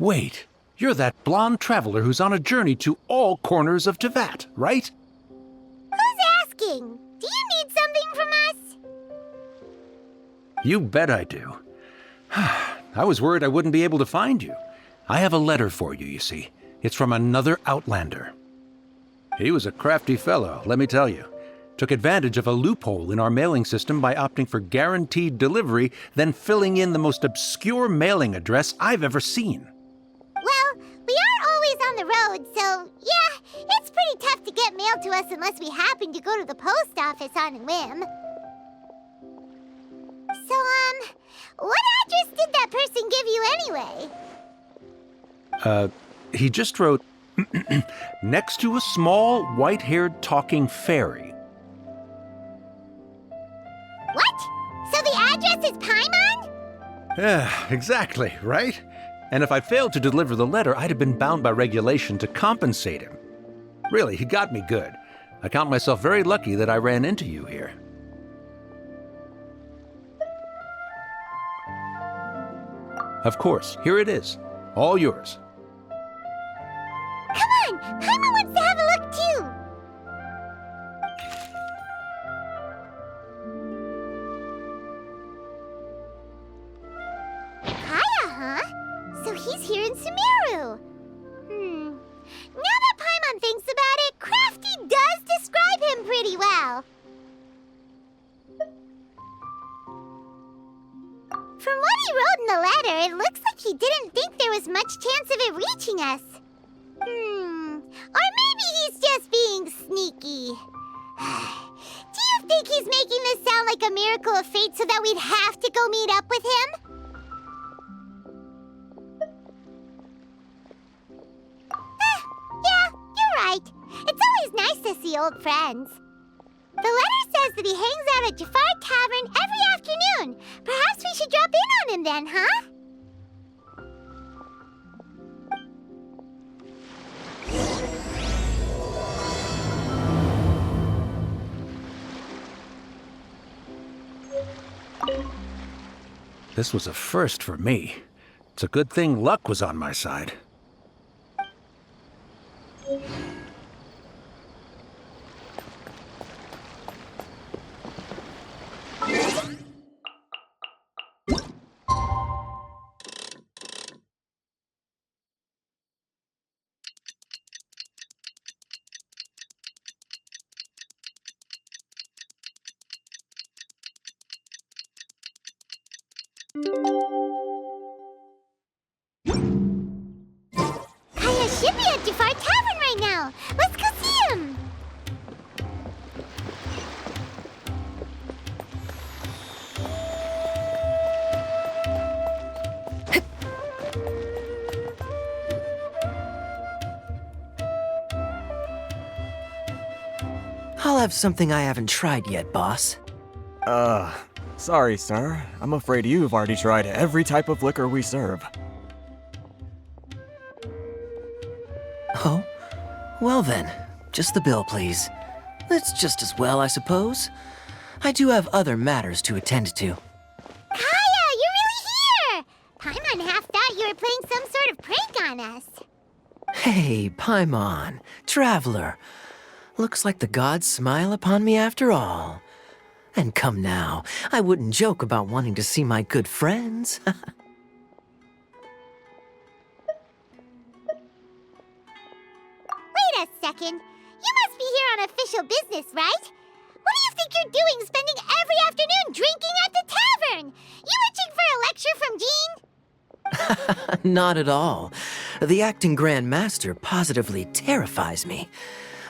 Wait, you're that blonde traveler who's on a journey to all corners of Teyvat, right? Who's asking? Do you need something from us? You bet I do. I was worried I wouldn't be able to find you. I have a letter for you, you see. It's from another Outlander. He was a crafty fellow, let me tell you. Took advantage of a loophole in our mailing system by opting for guaranteed delivery, then filling in the most obscure mailing address I've ever seen. Well, we are always on the road, so yeah, it's pretty tough to get mail to us unless we happen to go to the post office on a whim. So, what address did that person give you anyway? He just wrote, next to a small, white-haired talking fairy. What? So the address is Paimon? Yeah, exactly, right? And if I failed to deliver the letter, I'd have been bound by regulation to compensate him. Really, he got me good. I count myself very lucky that I ran into you here. Of course, here it is. All yours. Come on! Paimon wants to have a look too! Kaya, huh? So he's here in Sumeru. Now that Paimon thinks about it, Crafty does describe him pretty well. From what he wrote in the letter, it looks like he didn't think there was much chance of it reaching us. Or maybe he's just being sneaky. Do you think he's making this sound like a miracle of fate so that we'd have to go meet up with him? Yeah, you're right. It's always nice to see old friends. The letter says that he hangs out at Jafar Tavern every afternoon. Perhaps we should drop in on him then, huh? This was a first for me. It's a good thing luck was on my side. Kaya should be at Jafar Tavern right now. Let's go see him. I'll have something I haven't tried yet, boss. Sorry, sir. I'm afraid you've already tried every type of liquor we serve. Oh? Well then, just the bill, please. That's just as well, I suppose. I do have other matters to attend to. Kaya, you're really here! Paimon half thought you were playing some sort of prank on us. Hey, Paimon, traveler. Looks like the gods smile upon me after all. And come now, I wouldn't joke about wanting to see my good friends. Wait a second. You must be here on official business, right? What do you think you're doing spending every afternoon drinking at the tavern? You itching for a lecture from Jean? Not at all. The acting Grand Master positively terrifies me.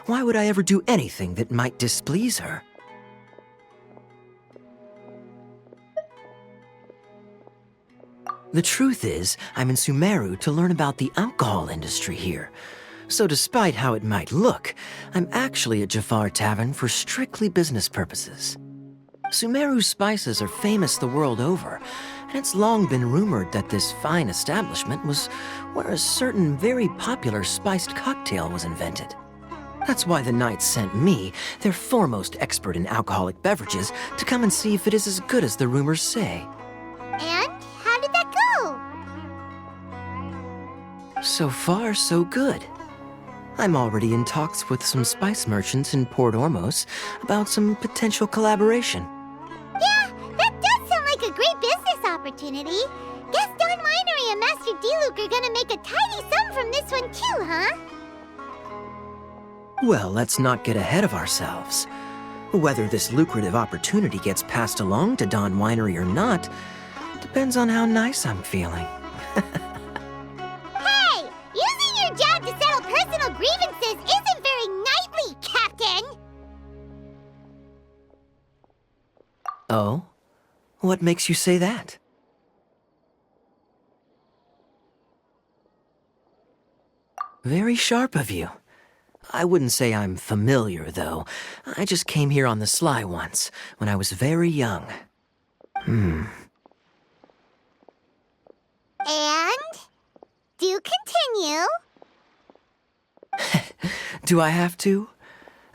Why would I ever do anything that might displease her? The truth is, I'm in Sumeru to learn about the alcohol industry here. So despite how it might look, I'm actually at Jafar Tavern for strictly business purposes. Sumeru spices are famous the world over, and it's long been rumored that this fine establishment was where a certain very popular spiced cocktail was invented. That's why the Knights sent me, their foremost expert in alcoholic beverages, to come and see if it is as good as the rumors say. And how did that go? So far, so good. I'm already in talks with some spice merchants in Port Ormos about some potential collaboration. Yeah, that does sound like a great business opportunity. Guess Don Winery and Master D-Luke are gonna make a tidy sum from this one too, huh? Well, let's not get ahead of ourselves. Whether this lucrative opportunity gets passed along to Don Winery or not depends on how nice I'm feeling. Hey! Using your job to settle personal grievances isn't very knightly, Captain! Oh? What makes you say that? Very sharp of you. I wouldn't say I'm familiar, though. I just came here on the sly once, when I was very young. And? Do continue. Do I have to?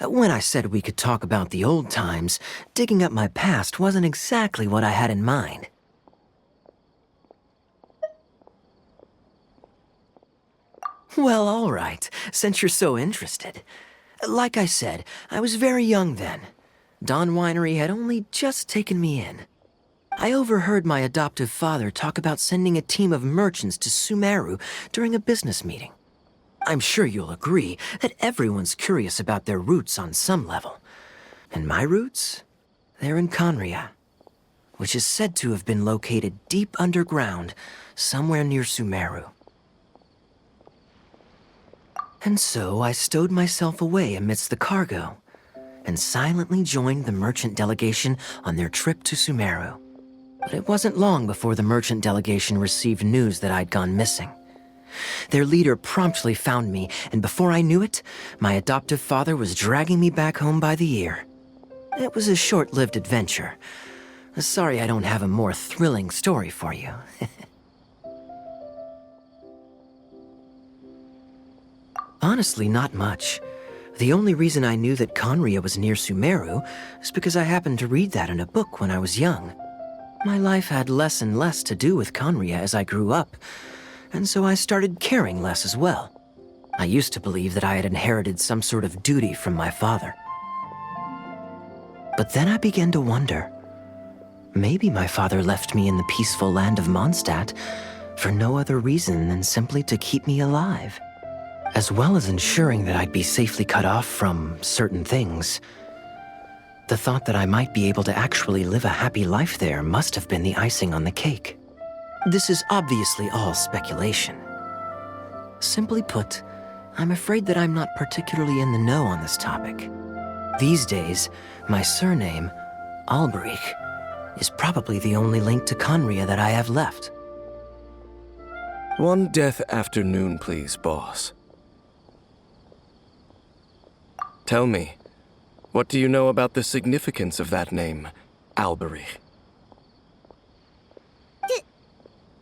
When I said we could talk about the old times, digging up my past wasn't exactly what I had in mind. Well, all right, since you're so interested. Like I said, I was very young then. Don Winery had only just taken me in. I overheard my adoptive father talk about sending a team of merchants to Sumeru during a business meeting. I'm sure you'll agree that everyone's curious about their roots on some level. And my roots? They're in Conria, which is said to have been located deep underground, somewhere near Sumeru. And so I stowed myself away amidst the cargo, and silently joined the merchant delegation on their trip to Sumeru. But it wasn't long before the merchant delegation received news that I'd gone missing. Their leader promptly found me, and before I knew it, my adoptive father was dragging me back home by the ear. It was a short-lived adventure. Sorry I don't have a more thrilling story for you. Honestly, not much. The only reason I knew that Conria was near Sumeru is because I happened to read that in a book when I was young. My life had less and less to do with Conria as I grew up, and so I started caring less as well. I used to believe that I had inherited some sort of duty from my father. But then I began to wonder. Maybe my father left me in the peaceful land of Mondstadt for no other reason than simply to keep me alive. As well as ensuring that I'd be safely cut off from certain things. The thought that I might be able to actually live a happy life there must have been the icing on the cake. This is obviously all speculation. Simply put, I'm afraid that I'm not particularly in the know on this topic. These days, my surname, Alberich, is probably the only link to Conria that I have left. One death afternoon, please, boss. Tell me, what do you know about the significance of that name, Alberich?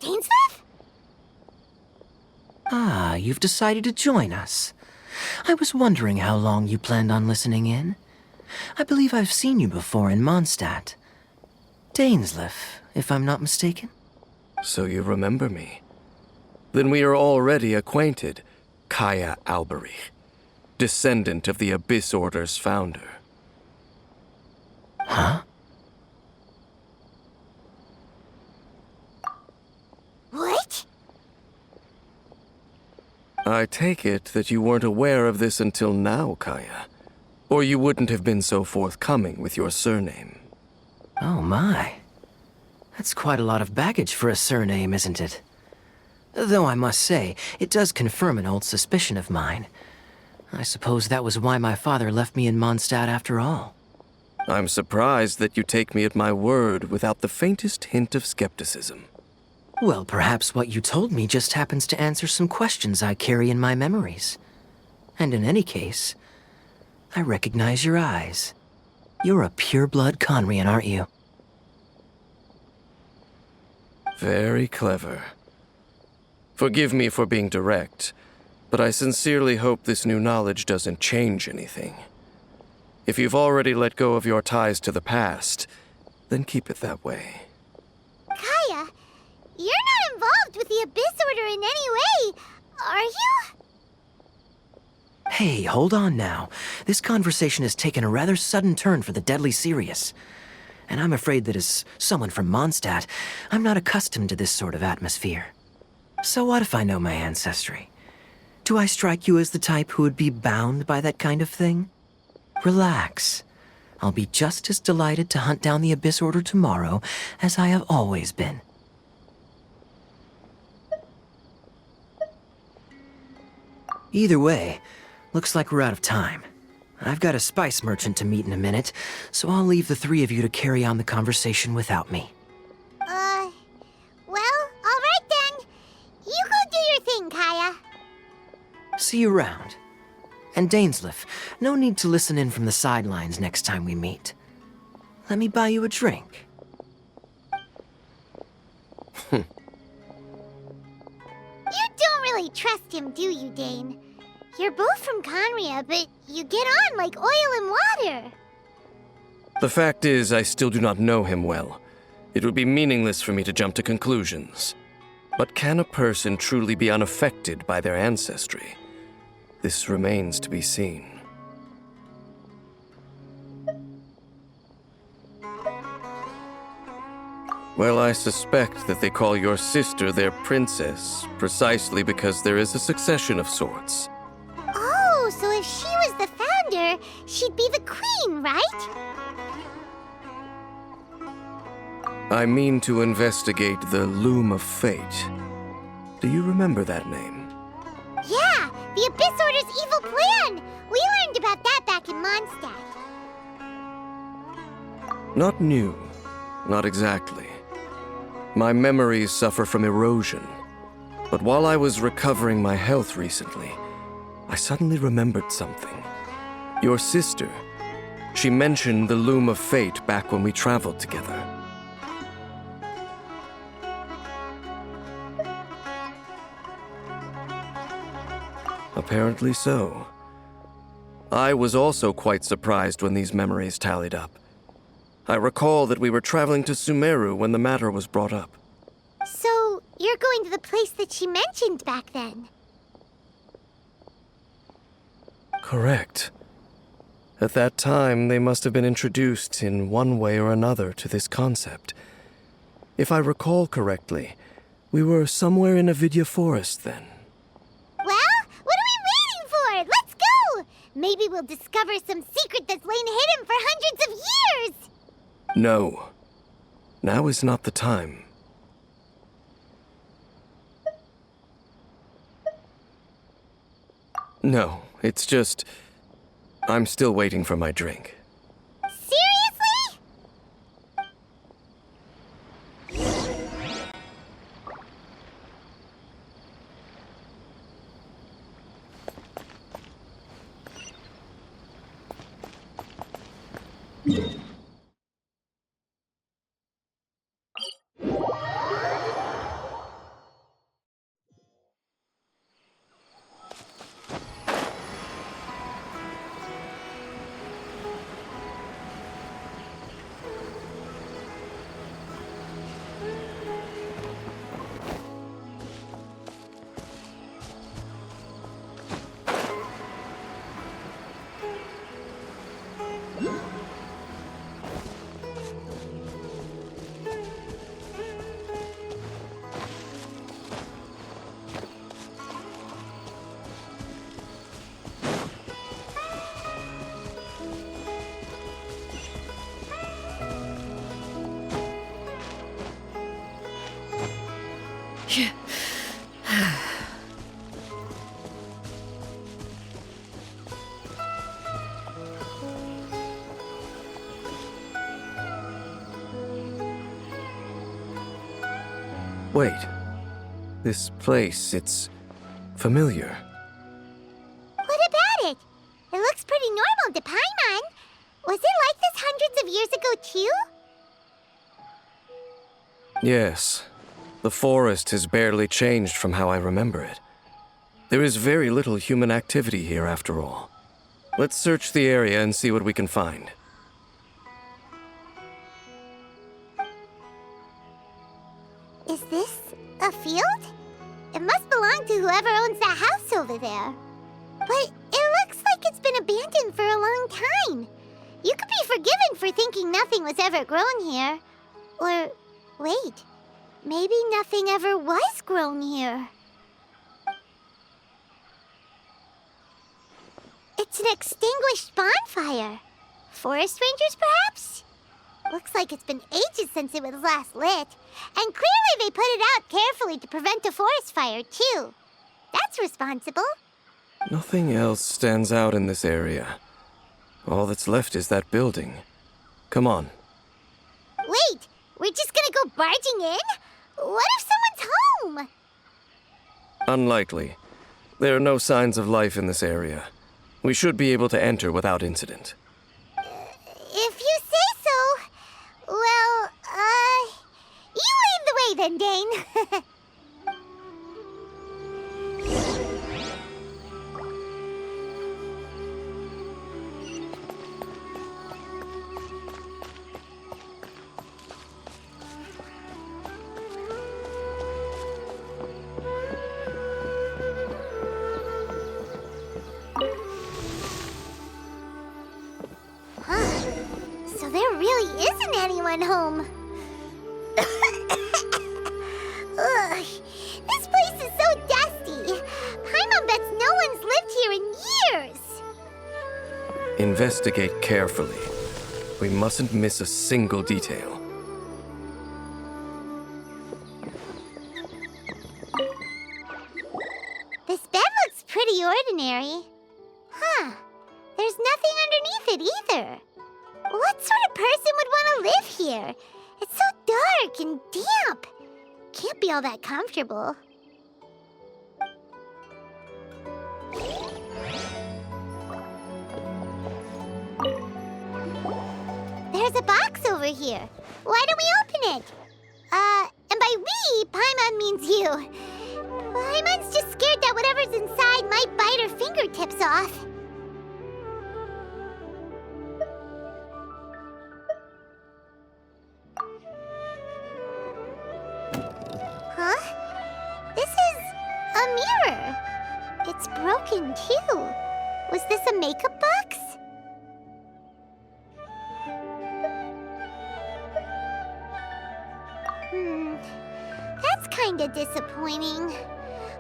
Dainsleif? Ah, you've decided to join us. I was wondering how long you planned on listening in. I believe I've seen you before in Mondstadt. Dainsleif, if I'm not mistaken. So you remember me. Then we are already acquainted, Kaya Alberich, descendant of the Abyss Order's founder. Huh? What? I take it that you weren't aware of this until now, Kaya. Or you wouldn't have been so forthcoming with your surname. Oh my. That's quite a lot of baggage for a surname, isn't it? Though I must say, it does confirm an old suspicion of mine. I suppose that was why my father left me in Mondstadt after all. I'm surprised that you take me at my word without the faintest hint of skepticism. Well, perhaps what you told me just happens to answer some questions I carry in my memories. And in any case, I recognize your eyes. You're a pure-blood Conrian, aren't you? Very clever. Forgive me for being direct, but I sincerely hope this new knowledge doesn't change anything. If you've already let go of your ties to the past, then keep it that way. Kaya, you're not involved with the Abyss Order in any way. Are you? Hey, hold on now. This conversation has taken a rather sudden turn for the deadly serious. And I'm afraid that as someone from Mondstadt, I'm not accustomed to this sort of atmosphere. So what if I know my ancestry? Do I strike you as the type who would be bound by that kind of thing? Relax. I'll be just as delighted to hunt down the Abyss Order tomorrow as I have always been. Either way, looks like we're out of time. I've got a spice merchant to meet in a minute, so I'll leave the three of you to carry on the conversation without me. Well, alright then. You go do your thing, Kaya. See you around. And Dainsleif, no need to listen in from the sidelines next time we meet. Let me buy you a drink. You don't really trust him, do you, Dane? You're both from Conria, but you get on like oil and water. The fact is, I still do not know him well. It would be meaningless for me to jump to conclusions. But can a person truly be unaffected by their ancestry? This remains to be seen. Well, I suspect that they call your sister their princess, precisely because there is a succession of sorts. Oh, so if she was the founder, she'd be the queen, right? I mean to investigate the Loom of Fate. Do you remember that name? Yeah, the Abyss Order's evil plan! We learned about that back in Mondstadt. Not new. Not exactly. My memories suffer from erosion. But while I was recovering my health recently, I suddenly remembered something. Your sister. She mentioned the Loom of Fate back when we traveled together. Apparently so. I was also quite surprised when these memories tallied up. I recall that we were traveling to Sumeru when the matter was brought up. So, you're going to the place that she mentioned back then? Correct. At that time, they must have been introduced in one way or another to this concept. If I recall correctly, we were somewhere in Avidya Forest then. Well, what are we waiting for? Let's go! Maybe we'll discover some secret that's lain hidden for hundreds of years! No. Now is not the time. No, it's just... I'm still waiting for my drink. Seriously? Wait. This place, it's familiar. What about it? It looks pretty normal to Paimon. Was it like this hundreds of years ago, too? Yes. The forest has barely changed from how I remember it. There is very little human activity here, after all. Let's search the area and see what we can find. Is this a field? It must belong belong to whoever owns that house over there. But it looks like it's been abandoned for a long time. You could be forgiven for thinking nothing was ever grown here. Or, wait, maybe nothing ever was grown here. It's an extinguished bonfire. Forest rangers, perhaps? Looks like it's been ages since it was last lit. And clearly they put it out carefully to prevent a forest fire, too. That's responsible. Nothing else stands out in this area. All that's left is that building. Come on. Wait, we're just gonna go barging in? What if someone's home? Unlikely. There are no signs of life in this area. We should be able to enter without incident. If you say so. Well, you lead the way then, Dane. So there really isn't anyone home. Ugh, this place is so dusty. Paimon bets no one's lived here in years. Investigate carefully. We mustn't miss a single detail. This bed looks pretty ordinary. Huh. There's nothing underneath it either. What sort of person would want to live here? It's so dark and damp. Can't be all that comfortable. There's a box over here. Why don't we open it? And by we, Paimon means you. Paimon's just scared that whatever's inside might bite her fingertips off. Huh? This is a mirror. It's broken too. Was this a makeup box? That's kinda disappointing.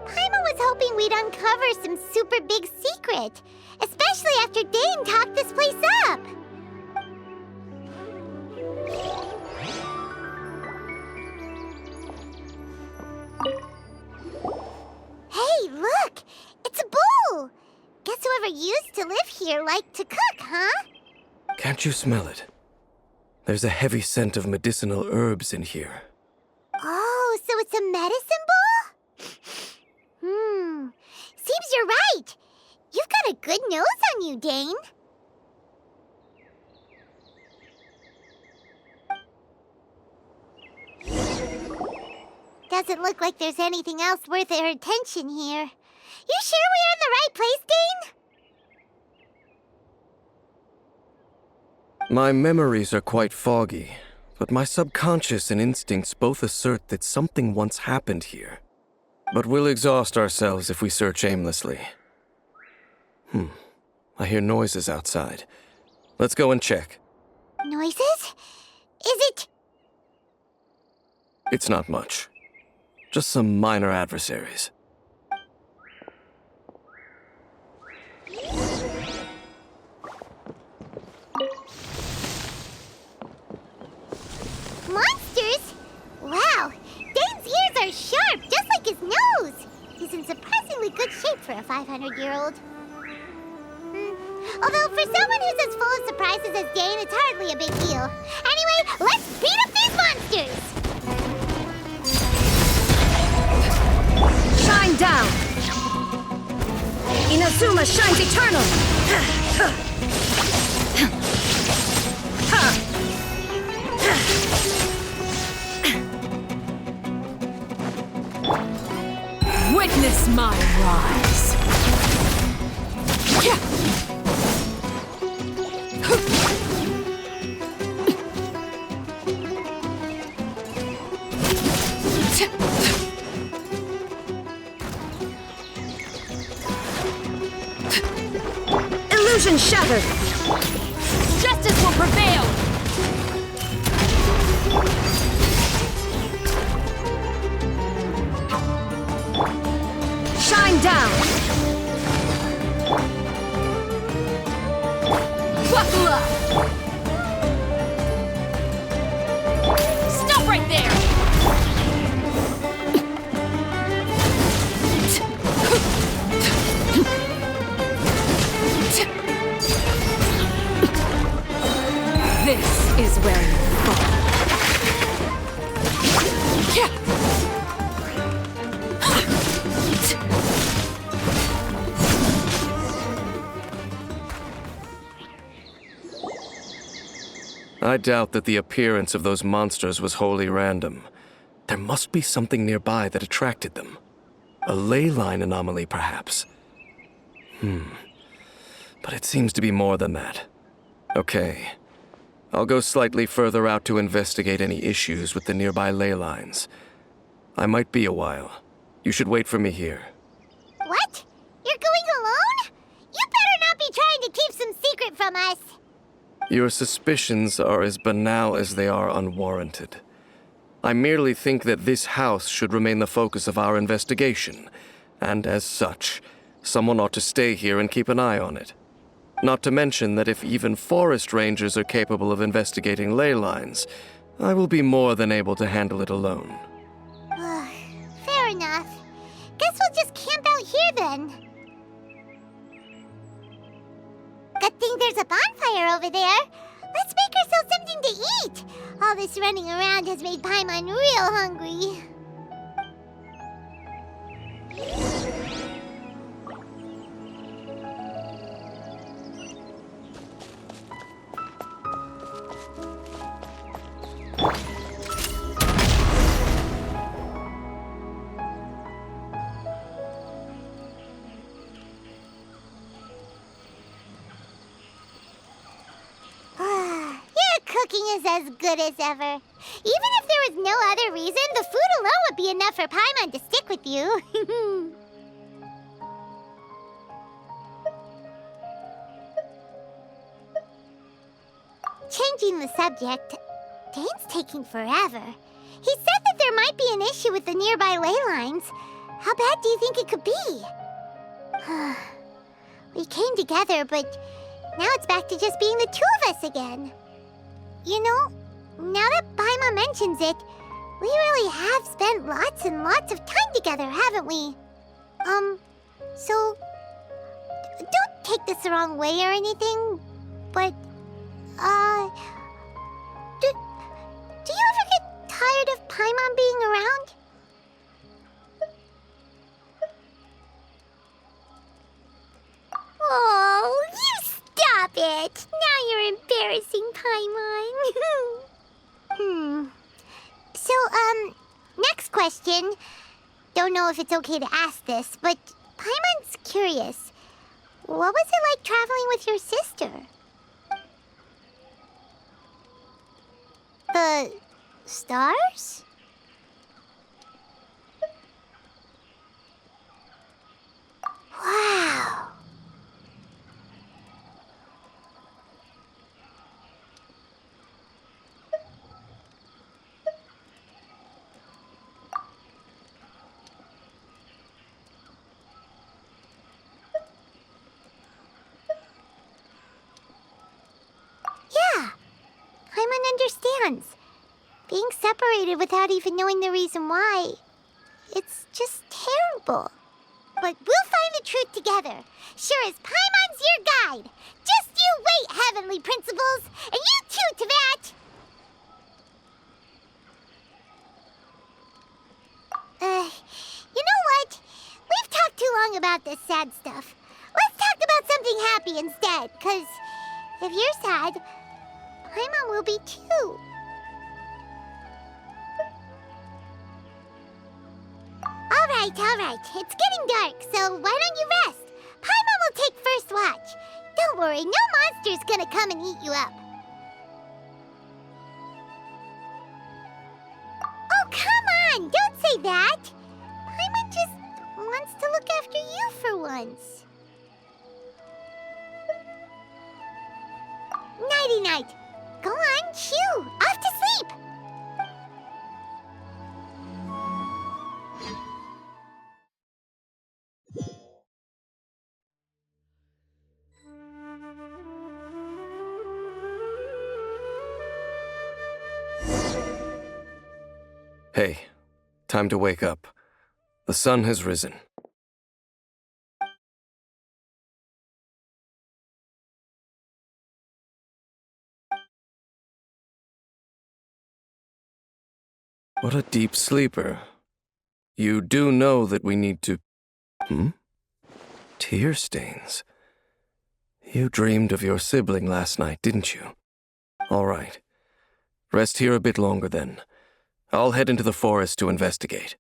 Paimon was hoping we'd uncover some super big secret, especially after Dane talked this place up. Hey, look! It's a bowl! Guess whoever used to live here liked to cook, huh? Can't you smell it? There's a heavy scent of medicinal herbs in here. Oh, so it's a medicine bowl? Seems you're right. You've got a good nose on you, Dane. Doesn't look like there's anything else worth our attention here. You sure we're in the right place, Dane? My memories are quite foggy, but my subconscious and instincts both assert that something once happened here. But we'll exhaust ourselves if we search aimlessly. I hear noises outside. Let's go and check. Noises? Is it? It's not much. Just some minor adversaries. Monsters? Wow, Dane's ears are sharp, just like his nose. He's in surprisingly good shape for a 500-year-old. Although for someone who's as full of surprises as Dane, it's hardly a big deal. Anyway, let's beat up these monsters! Shine down! Inazuma shines eternal! Witness my rise! Illusion shattered! Justice will prevail! Shine down! Buckle up! Stop right there! This is where you fall. I doubt that the appearance of those monsters was wholly random. There must be something nearby that attracted them. A ley line anomaly, perhaps. But it seems to be more than that. Okay. I'll go slightly further out to investigate any issues with the nearby ley lines. I might be a while. You should wait for me here. What? You're going alone? You better not be trying to keep some secret from us. Your suspicions are as banal as they are unwarranted. I merely think that this house should remain the focus of our investigation, and as such, someone ought to stay here and keep an eye on it. Not to mention that if even forest rangers are capable of investigating ley lines, I will be more than able to handle it alone. Fair enough. Guess we'll just camp out here then. Good thing there's a bonfire over there. Let's make ourselves something to eat. All this running around has made Paimon real hungry. Cooking is as good as ever. Even if there was no other reason, the food alone would be enough for Paimon to stick with you. Changing the subject, Dane's taking forever. He said that there might be an issue with the nearby ley lines. How bad do you think it could be? We came together, but now it's back to just being the two of us again. You know, now that Paimon mentions it, we really have spent lots and lots of time together, haven't we? So, don't take this the wrong way or anything, but, do you ever get tired of Paimon being around? Oh, you stop it! Now you're embarrassing Paimon. So, next question. Don't know if it's okay to ask this, but Paimon's curious. What was it like traveling with your sister? The stars? Wow. Paimon understands. Being separated without even knowing the reason why, it's just terrible. But we'll find the truth together. Sure as Paimon's your guide. Just you wait, Heavenly Principles, and you too, Teyvat. You know what? We've talked too long about this sad stuff. Let's talk about something happy instead, 'cause if you're sad, Paimon will be too. All right. It's getting dark, so why don't you rest? Paimon will take first watch. Don't worry, no monster's gonna come and eat you up. Oh, come on! Don't say that! Paimon just wants to look after you for once. night. Go on, chew. Off to sleep. Hey, time to wake up. The sun has risen. What a deep sleeper. You do know that we need to... Tear stains. You dreamed of your sibling last night, didn't you? All right. Rest here a bit longer then. I'll head into the forest to investigate.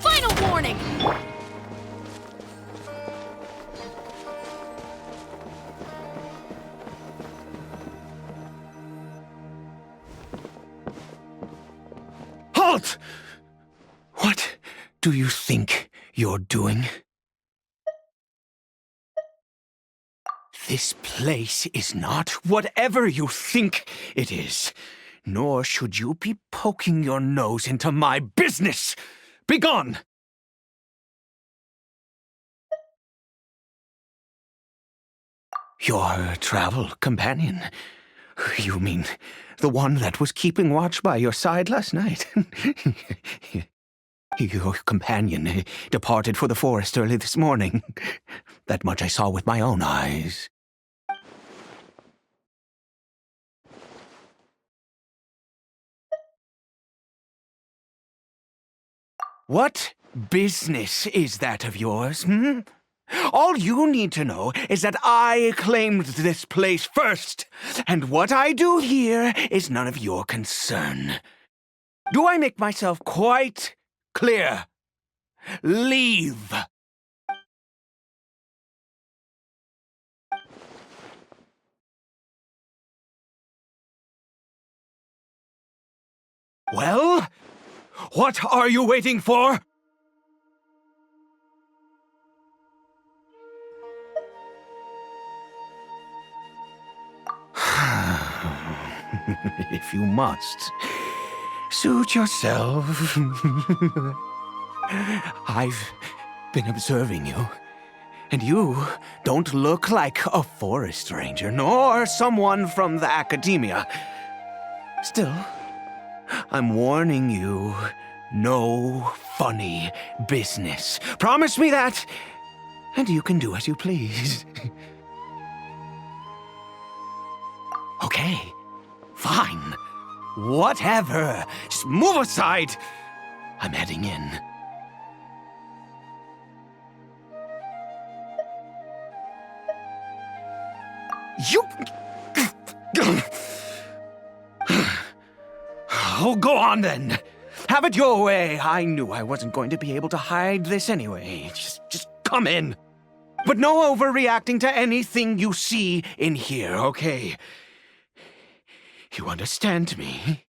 Final warning! Halt! What do you think you're doing? This place is not whatever you think it is, nor should you be poking your nose into my business. Begone! Your travel companion? You mean the one that was keeping watch by your side last night? Your companion departed for the forest early this morning. That much I saw with my own eyes. What business is that of yours, All you need to know is that I claimed this place first, and what I do here is none of your concern. Do I make myself quite clear? Leave! Well, what are you waiting for? If you must, suit yourself. I've been observing you, and you don't look like a forest ranger, nor someone from the academia. Still, I'm warning you, no funny business. Promise me that, and you can do as you please. Okay, fine. Whatever. Just move aside. I'm heading in. You... Oh, go on then. Have it your way. I knew I wasn't going to be able to hide this anyway. Just come in. But no overreacting to anything you see in here, okay? You understand me?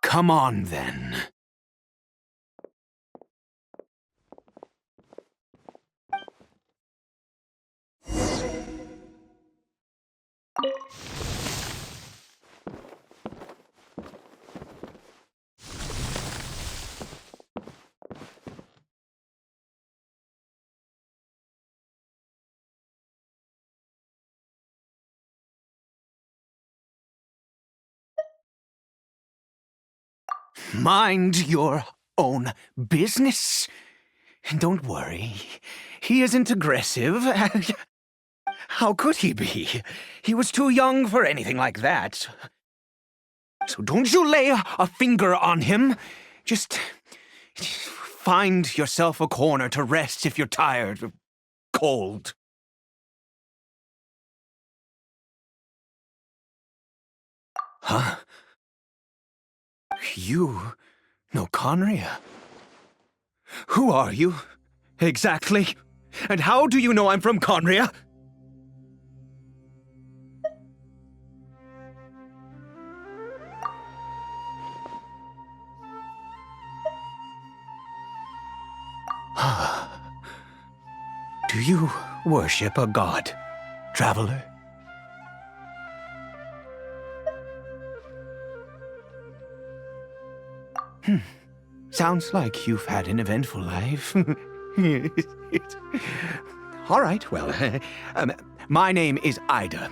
Come on then. Mind your own business. Don't worry. He isn't aggressive. How could he be? He was too young for anything like that. So don't you lay a finger on him. Just find yourself a corner to rest if you're tired or cold. Huh? You know Conria? Who are you, exactly? And how do you know I'm from Conria? Do you worship a god, traveler? Sounds like you've had an eventful life. All right, well, my name is Ida,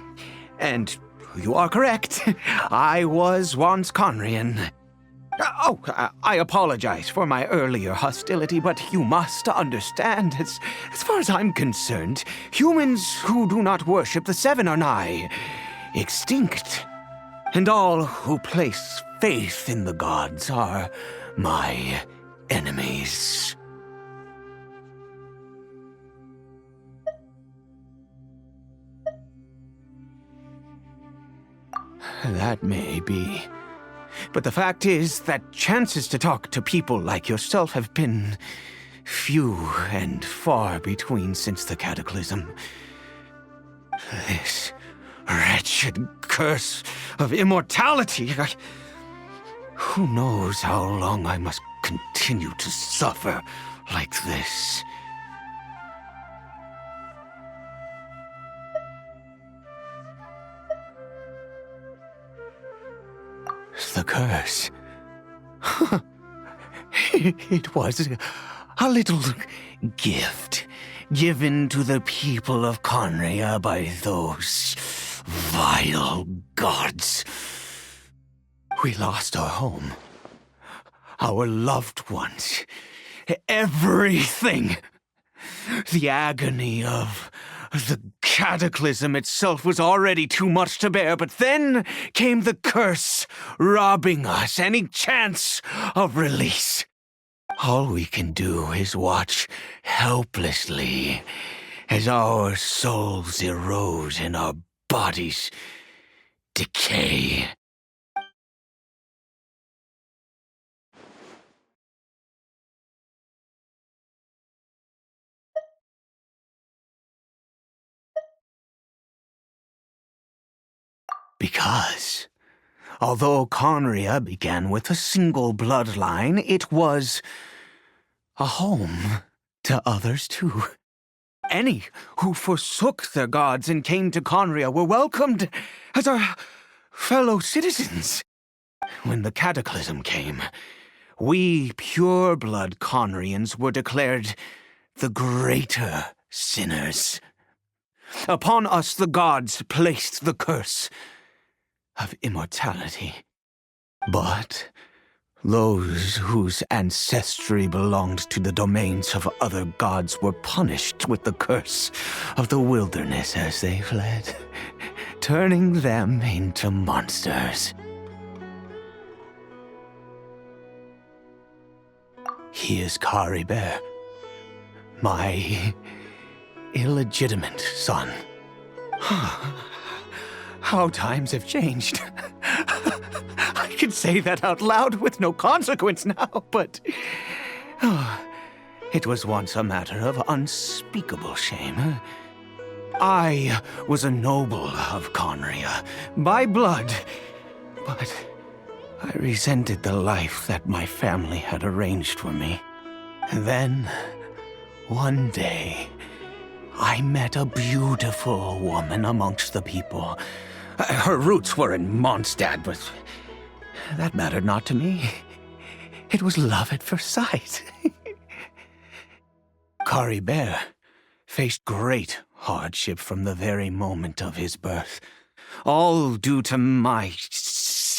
and you are correct. I was once Conrian. I apologize for my earlier hostility, but you must understand, as far as I'm concerned, humans who do not worship the Seven are nigh extinct. And all who place faith in the gods are my enemies. That may be. But the fact is that chances to talk to people like yourself have been few and far between since the cataclysm. This wretched curse of immortality. Who knows how long I must continue to suffer like this? The curse. It was a little gift given to the people of Conria by those vile gods. We lost our home, our loved ones, everything. The agony of the cataclysm itself was already too much to bear, but then came the curse, robbing us any chance of release. All we can do is watch helplessly as our souls erode and our bodies decay. Because, although Conria began with a single bloodline, it was a home to others too. Any who forsook their gods and came to Conria were welcomed as our fellow citizens. When the cataclysm came, we pure-blood Conrians were declared the greater sinners. Upon us the gods placed the curse of immortality. But those whose ancestry belonged to the domains of other gods were punished with the curse of the wilderness as they fled, turning them into monsters. He is Caribert, my illegitimate son. How times have changed. I can say that out loud with no consequence now, but it was once a matter of unspeakable shame. I was a noble of Conria, by blood, but I resented the life that my family had arranged for me. And then, one day, I met a beautiful woman amongst the people. Her roots were in Mondstadt, but that mattered not to me. It was love at first sight. Caribert faced great hardship from the very moment of his birth, all due to my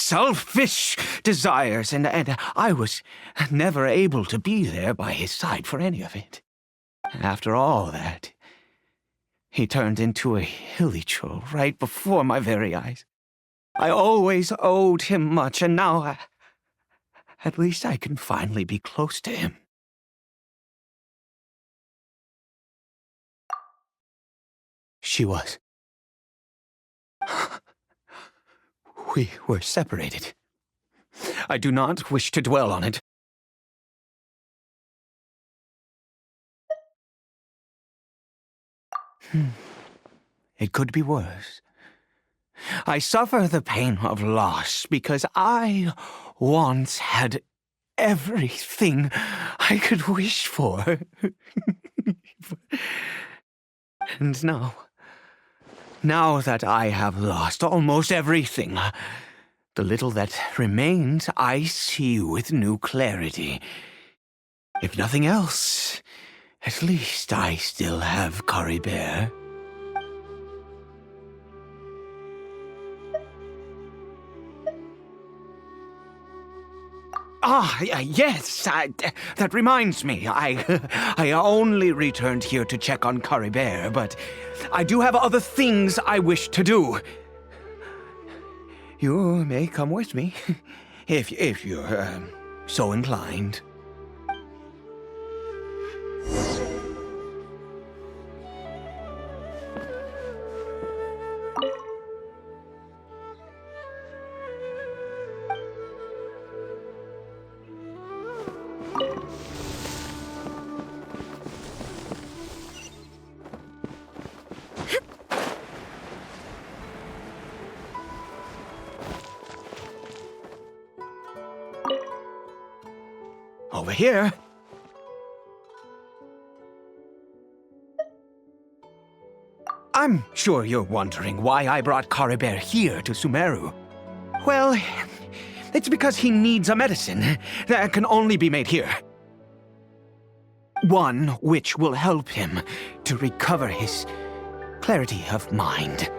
selfish desires, and I was never able to be there by his side for any of it. After all that, he turned into a hilichurl right before my very eyes. I always owed him much, and now at least I can finally be close to him. She was. We were separated. I do not wish to dwell on it. It could be worse. I suffer the pain of loss because I once had everything I could wish for. And now that I have lost almost everything, the little that remains I see with new clarity. If nothing else, at least I still have Caribert. Yes, that reminds me. I only returned here to check on Caribert, but I do have other things I wish to do. You may come with me, if you're so inclined. Over here. I'm sure you're wondering why I brought Caribert here to Sumeru. Well, it's because he needs a medicine that can only be made here. One which will help him to recover his clarity of mind.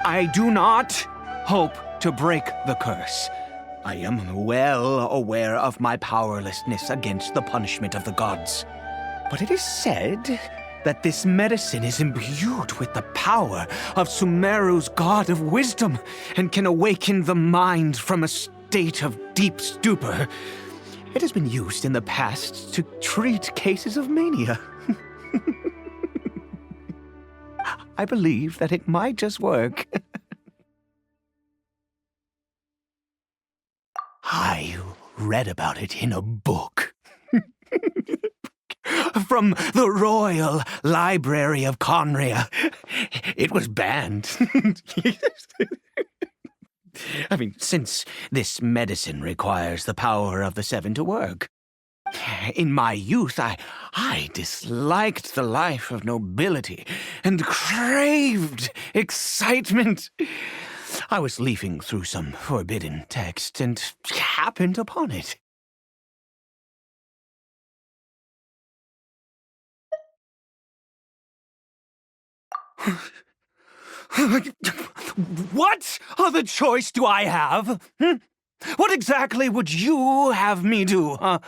I do not hope to break the curse. I am well aware of my powerlessness against the punishment of the gods. But it is said that this medicine is imbued with the power of Sumeru's god of wisdom and can awaken the mind from a state of deep stupor. It has been used in the past to treat cases of mania. I believe that it might just work. I read about it in a book. From the Royal Library of Conria. It was banned. I mean, since this medicine requires the power of the Seven to work. In my youth, I disliked the life of nobility and craved excitement. I was leafing through some forbidden text and happened upon it. What other choice do I have? What exactly would you have me do, huh?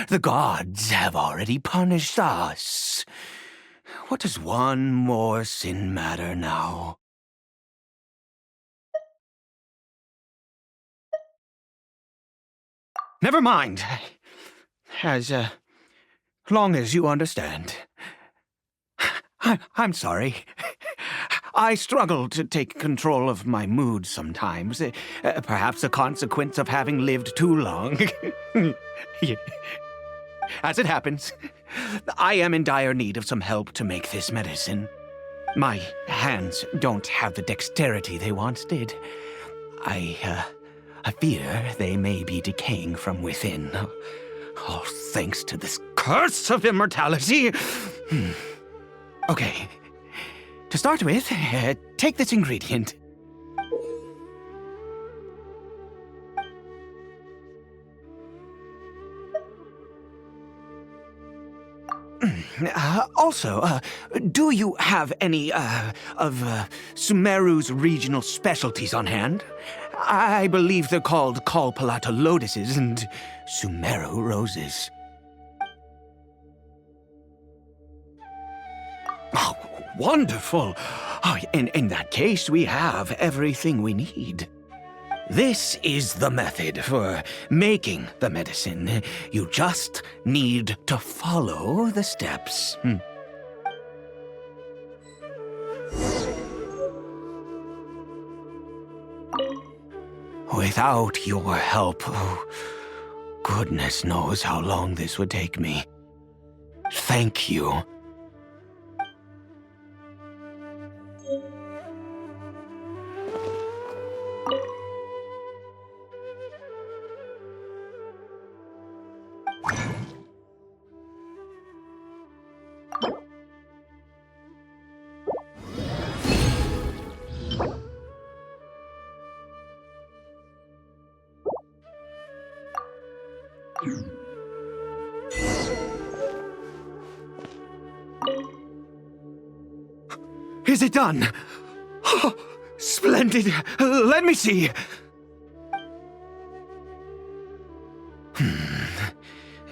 The gods have already punished us. What does one more sin matter now? Never mind. As long as you understand. I'm sorry. I struggle to take control of my mood sometimes. Perhaps a consequence of having lived too long. As it happens, I am in dire need of some help to make this medicine. My hands don't have the dexterity they once did. I fear they may be decaying from within. Oh, thanks to this curse of immortality. Okay. To start with, take this ingredient. Also, do you have any, of Sumeru's regional specialties on hand? I believe they're called Kalpalata lotuses and Sumeru roses. Oh, wonderful! Oh, in that case, we have everything we need. This is the method for making the medicine. You just need to follow the steps. Without your help, oh, goodness knows how long this would take me. Thank you. Is it done? Oh, splendid. Let me see.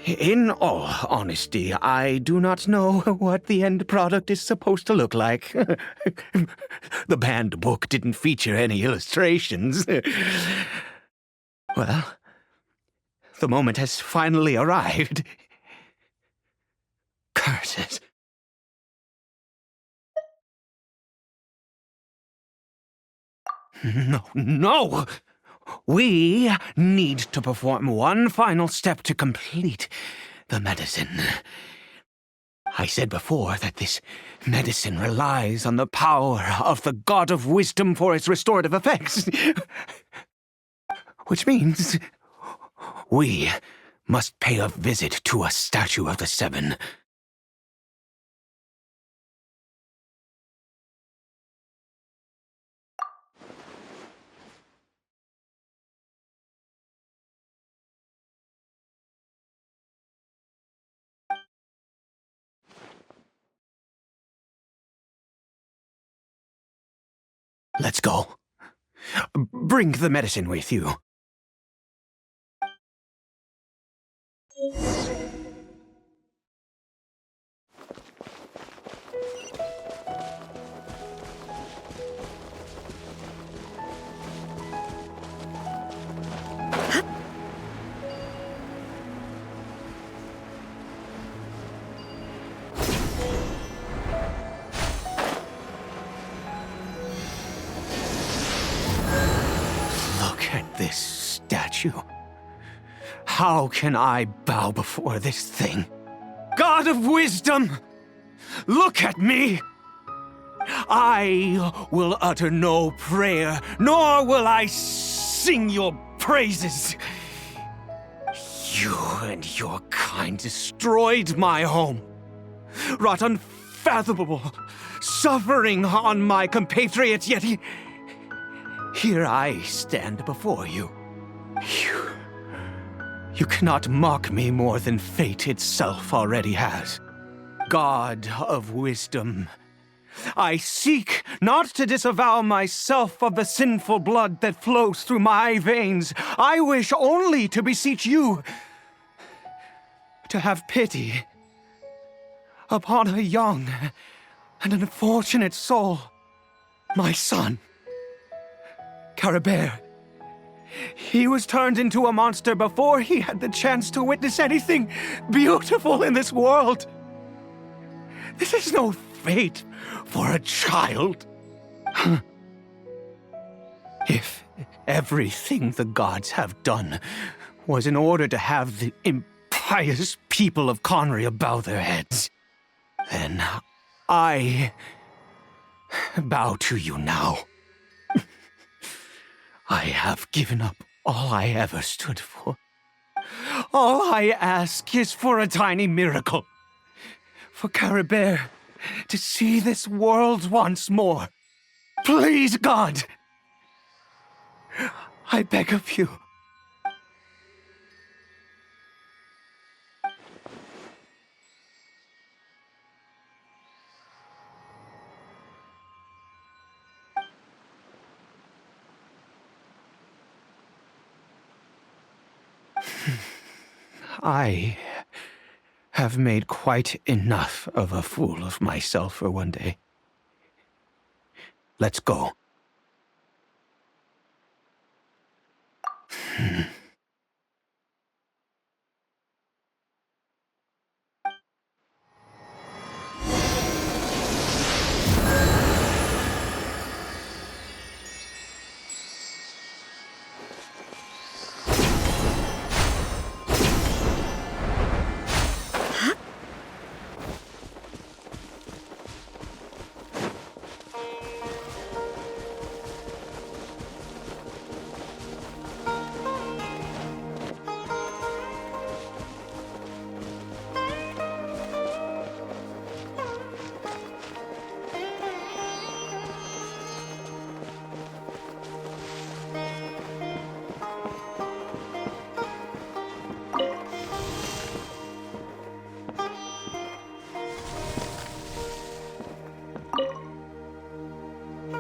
In all honesty, I do not know what the end product is supposed to look like. The banned book didn't feature any illustrations. Well, the moment has finally arrived. Curses. No! We need to perform one final step to complete the medicine. I said before that this medicine relies on the power of the God of Wisdom for its restorative effects. Which means we must pay a visit to a statue of the Seven. Let's go. Bring the medicine with you. This statue. How can I bow before this thing? God of Wisdom! Look at me! I will utter no prayer, nor will I sing your praises. You and your kind destroyed my home, wrought unfathomable suffering on my compatriots, yet here I stand before you. You cannot mock me more than fate itself already has. God of Wisdom, I seek not to disavow myself of the sinful blood that flows through my veins. I wish only to beseech you to have pity upon a young and unfortunate soul, my son. Caribert. He was turned into a monster before he had the chance to witness anything beautiful in this world. This is no fate for a child. If everything the gods have done was in order to have the impious people of Conria bow their heads, then I bow to you now. I have given up all I ever stood for. All I ask is for a tiny miracle. For Caribert to see this world once more. Please, God! I beg of you. I have made quite enough of a fool of myself for one day. Let's go.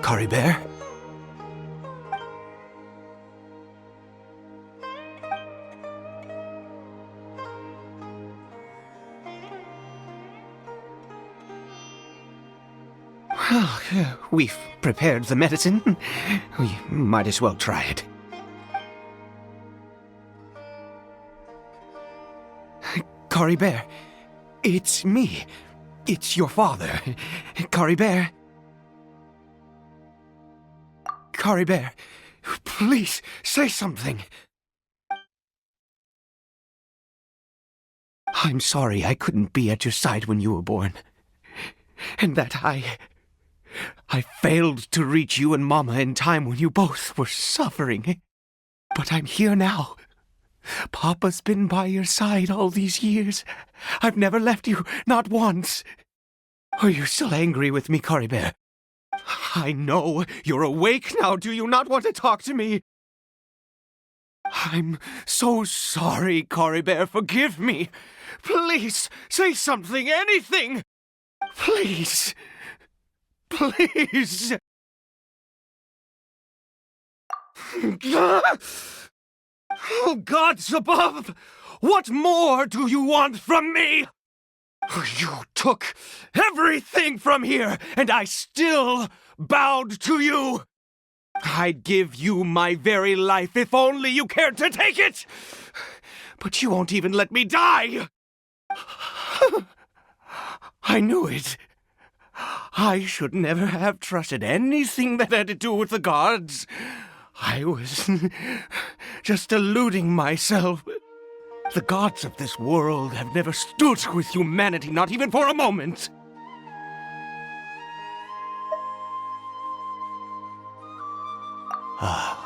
Caribert? Well, we've prepared the medicine. We might as well try it. Caribert, it's me. It's your father. Caribert. Caribert, please, say something. I'm sorry I couldn't be at your side when you were born. And that I failed to reach you and Mama in time when you both were suffering. But I'm here now. Papa's been by your side all these years. I've never left you, not once. Are you still angry with me, Caribert? I know you're awake now. Do you not want to talk to me? I'm so sorry, Caribert. Forgive me. Please, say something, anything. Please. Please. Oh, gods above! What more do you want from me? You took everything from here, and I still bowed to you. I'd give you my very life if only you cared to take it. But you won't even let me die. I knew it. I should never have trusted anything that had to do with the gods. I was just deluding myself. The gods of this world have never stood with humanity, not even for a moment.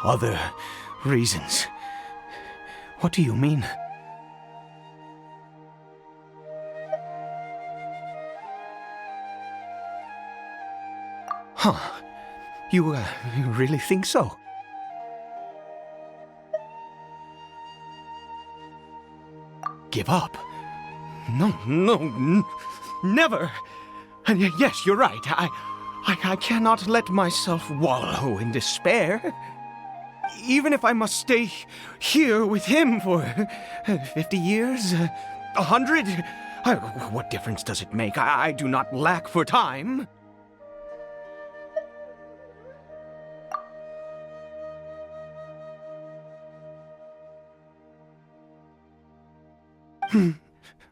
Other reasons. What do you mean? Huh. You really think so? Give up? No, never. And yes, you're right. I cannot let myself wallow in despair. Even if I must stay here with him for 50 years, 100, what difference does it make? I do not lack for time.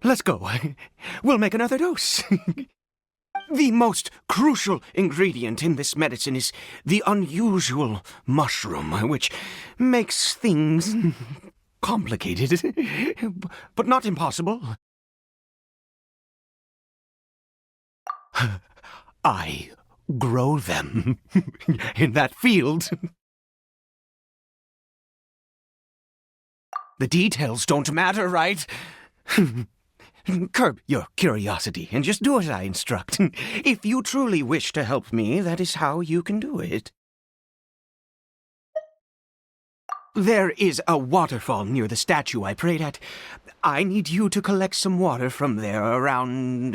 Let's go. We'll make another dose. The most crucial ingredient in this medicine is the unusual mushroom, which makes things complicated, but not impossible. I grow them in that field. The details don't matter, right? Curb your curiosity and just do as I instruct. If you truly wish to help me, that is how you can do it. There is a waterfall near the statue I prayed at. I need you to collect some water from there around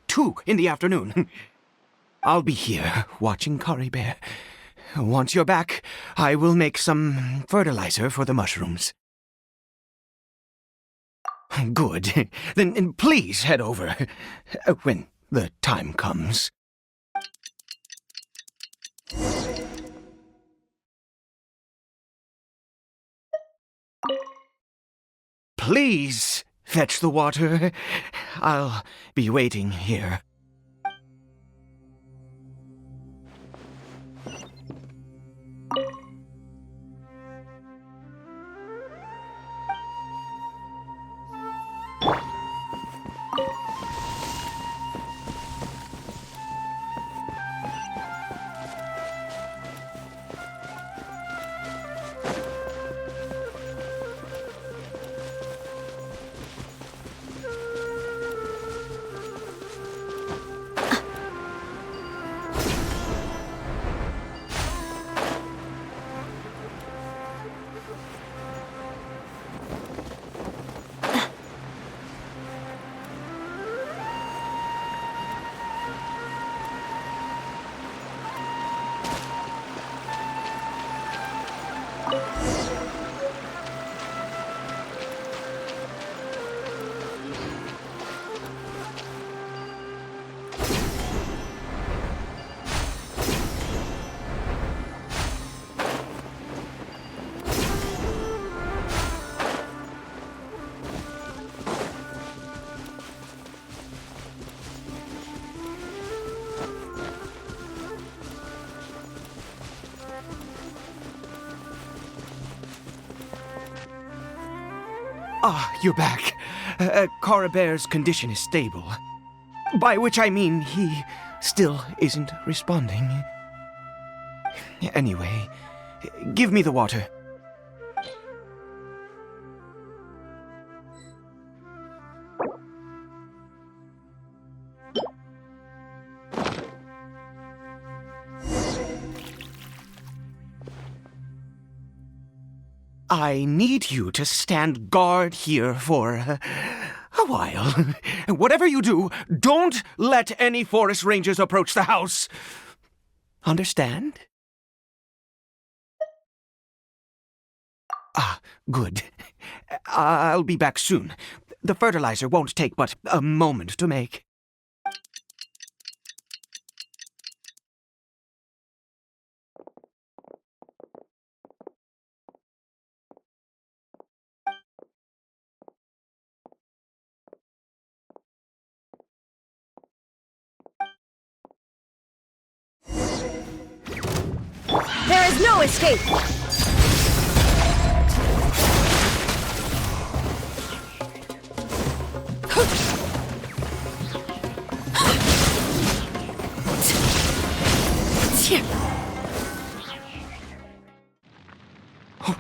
2 in the afternoon. I'll be here watching Caribert. Once you're back, I will make some fertilizer for the mushrooms. Good. Then please head over when the time comes. Please fetch the water. I'll be waiting here. Ah, you're back. Caribert's condition is stable. By which I mean he still isn't responding. Anyway, give me the water. I need you to stand guard here for a while. Whatever you do, don't let any forest rangers approach the house. Understand? Ah, good. I'll be back soon. The fertilizer won't take but a moment to make. There is no escape!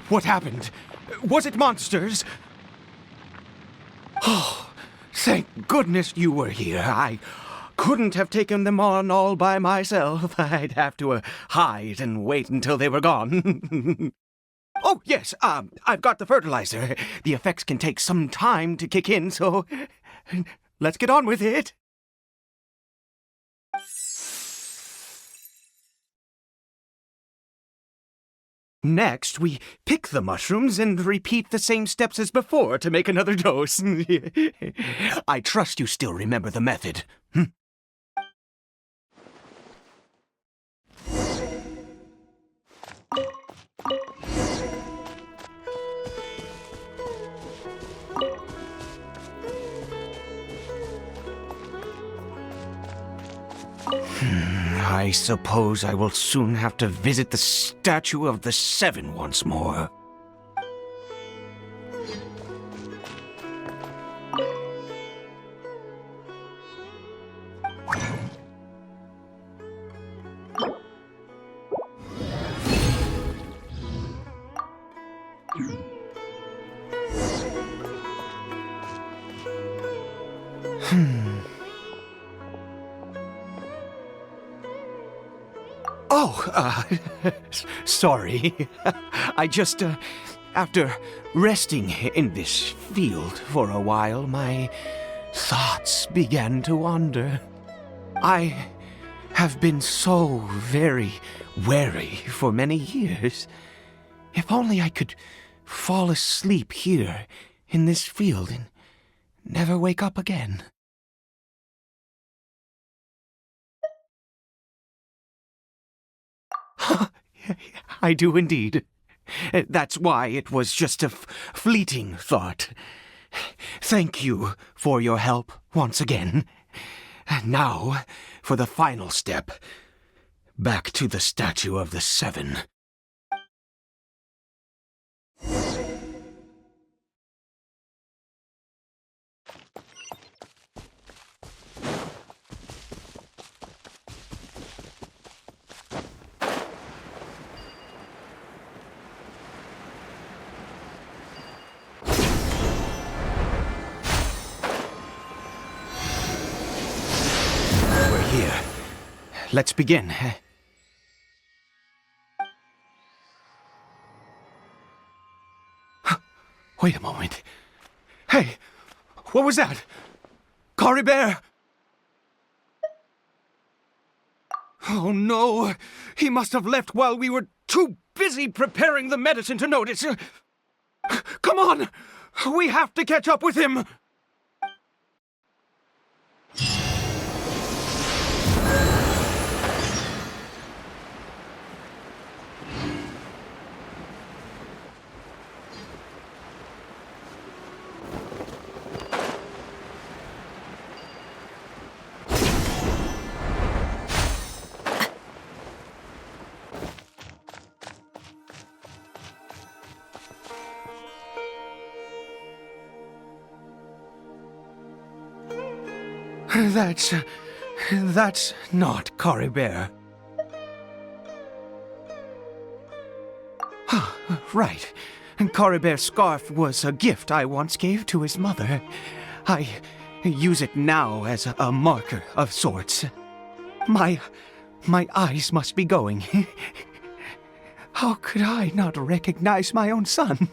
What happened? Was it monsters? Oh, thank goodness you were here. I couldn't have taken them on all by myself. I'd have to hide and wait until they were gone. Oh, yes, I've got the fertilizer. The effects can take some time to kick in, so let's get on with it. Next, we pick the mushrooms and repeat the same steps as before to make another dose. I trust you still remember the method. I suppose I will soon have to visit the statue of the Seven once more. Sorry. I just, after resting in this field for a while, my thoughts began to wander. I have been so very wary for many years. If only I could fall asleep here in this field never wake up again. I do indeed. That's why it was just a fleeting thought. Thank you for your help once again. Now, for the final step. Back to the Statue of the Seven. Here. Let's begin. Wait a moment. Hey! What was that? Caribert! Oh no! He must have left while we were too busy preparing the medicine to notice. Come on! We have to catch up with him! That's not Caribert. Right. Caribert's scarf was a gift I once gave to his mother. I use it now as a marker of sorts. My eyes must be going. How could I not recognize my own son?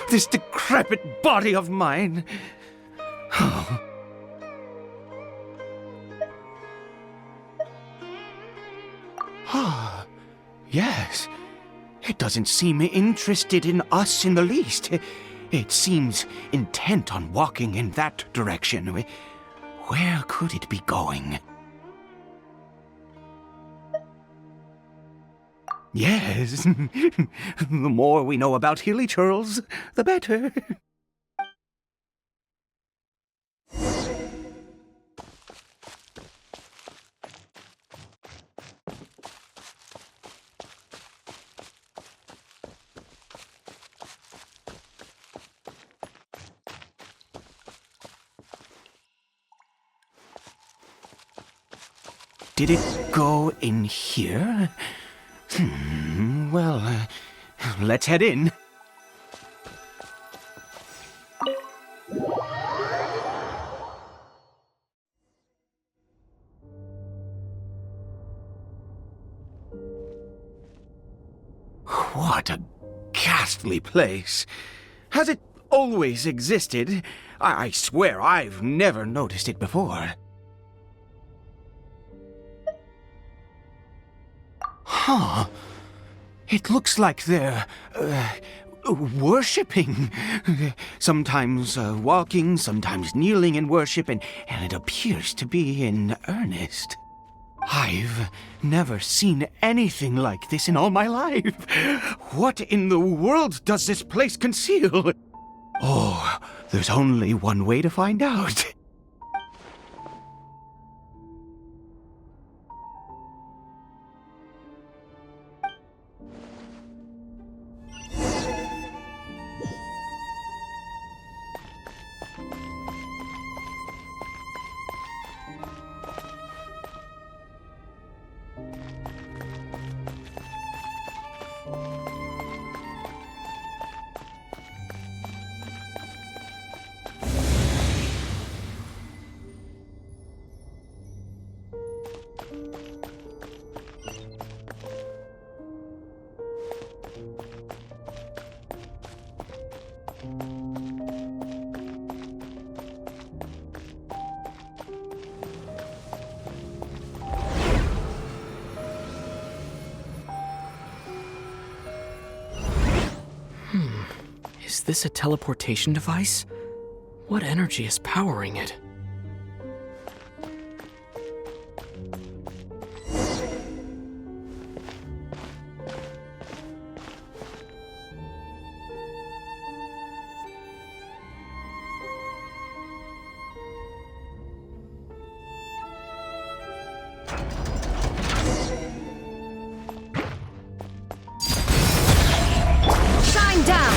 This decrepit body of mine. Yes. It doesn't seem interested in us in the least. It seems intent on walking in that direction. Where could it be going? Yes. The more we know about Hilly Churls, the better. Did it go in here? Well, let's head in. What a ghastly place. Has it always existed? I swear I've never noticed it before. Huh. It looks like they're, worshipping. Sometimes walking, sometimes kneeling in worship, and it appears to be in earnest. I've never seen anything like this in all my life. What in the world does this place conceal? Oh, there's only one way to find out. Is this a teleportation device? What energy is powering it? Shine down!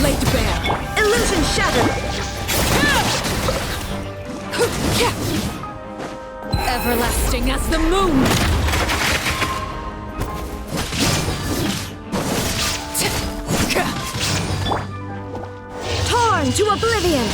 Laid bare. Illusion shattered. Everlasting as the moon. Torn to oblivion.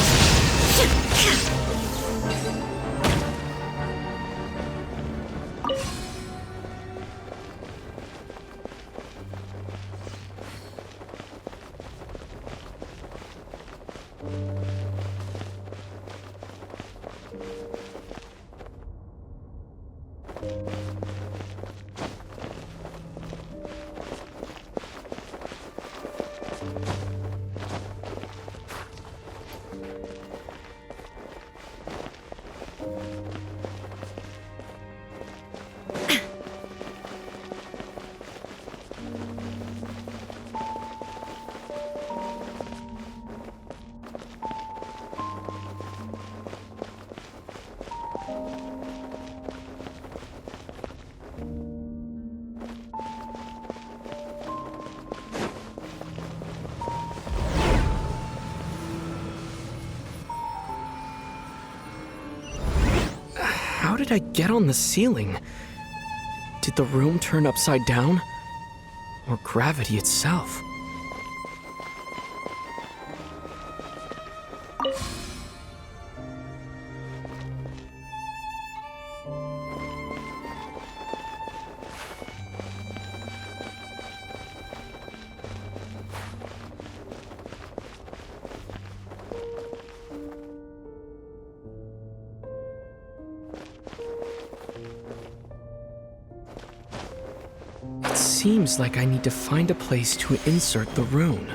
How did I get on the ceiling? Did the room turn upside down? Or gravity itself? It seems like I need to find a place to insert the rune.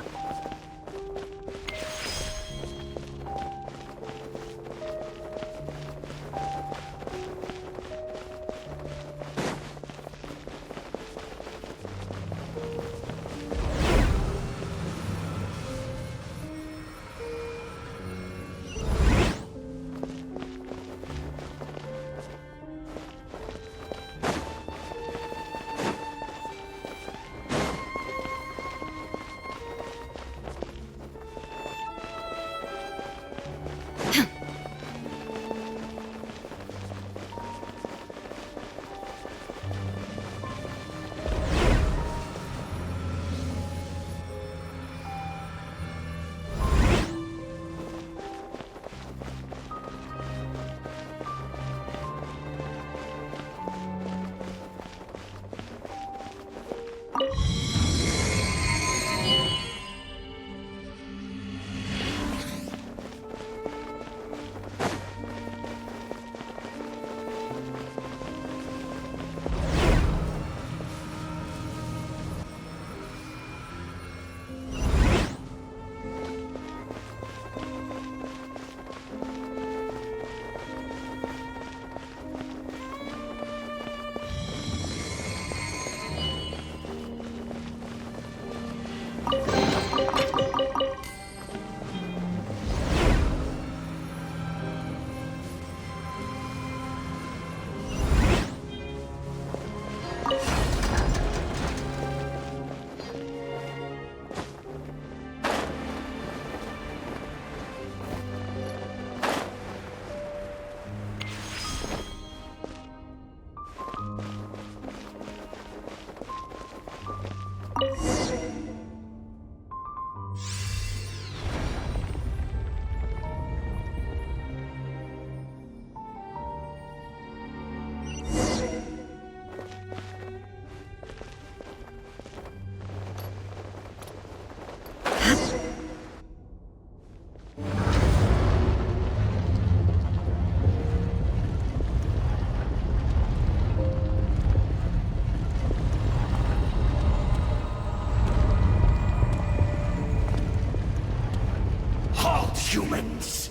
humans.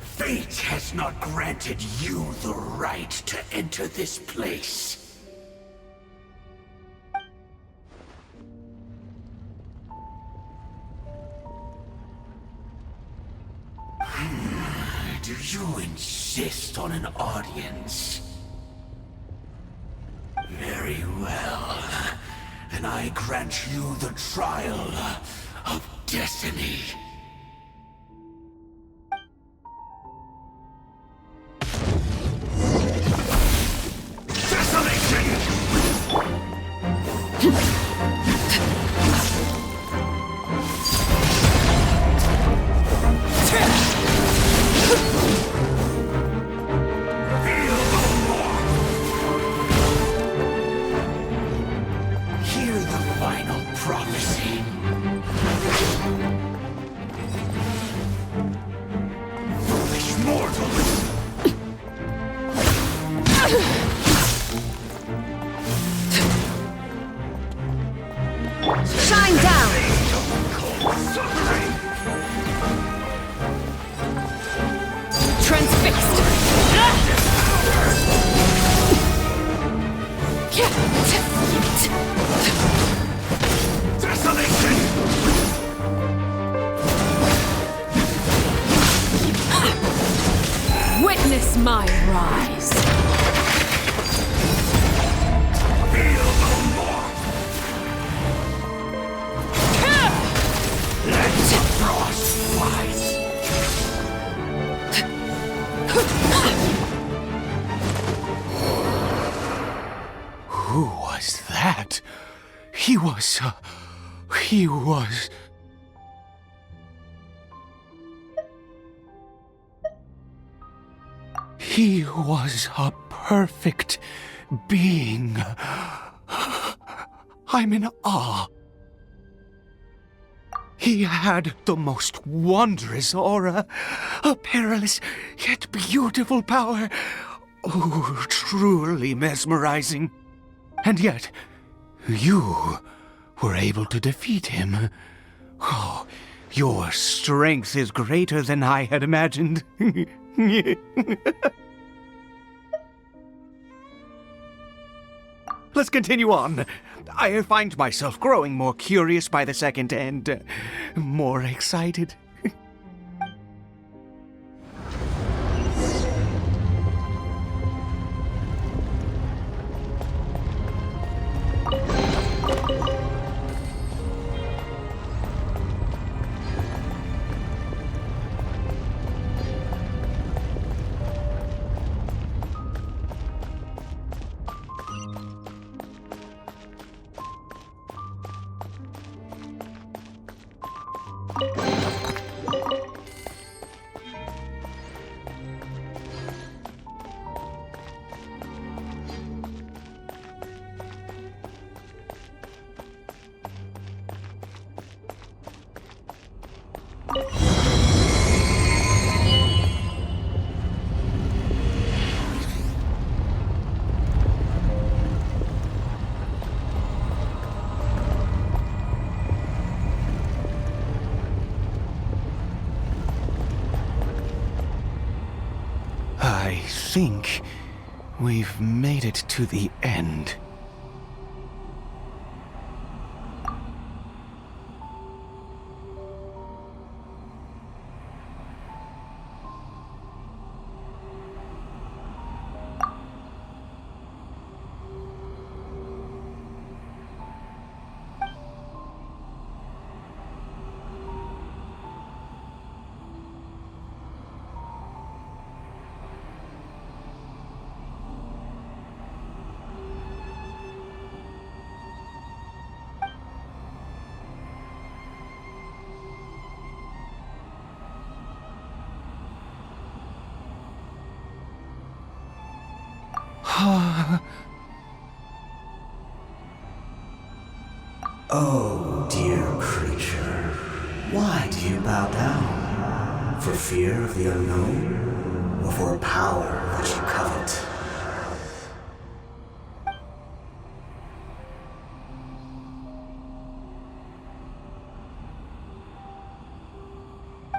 Fate has not granted you the right to enter this place. Do you insist on an audience? Very well. Then I grant you the trial of destiny. Witness my rise. Feel no more. Let the frost fight. Who was that? He was... He was a perfect being. I'm in awe. He had the most wondrous aura, a perilous yet beautiful power. Oh, truly mesmerizing. And yet, you were able to defeat him. Oh, your strength is greater than I had imagined. Let's continue on. I find myself growing more curious by the second and more excited. I think we've made it to the end. Oh, dear creature, why do you bow down? For fear of the unknown? Or for a power that you covet?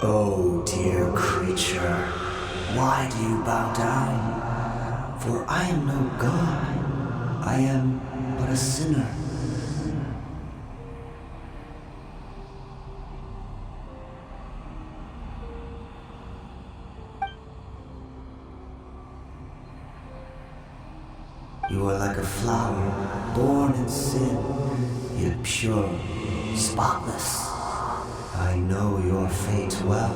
Oh, dear creature, why do you bow down? For I am no god. I am but a sinner. You are like a flower, born in sin, yet pure, spotless. I know your fate well.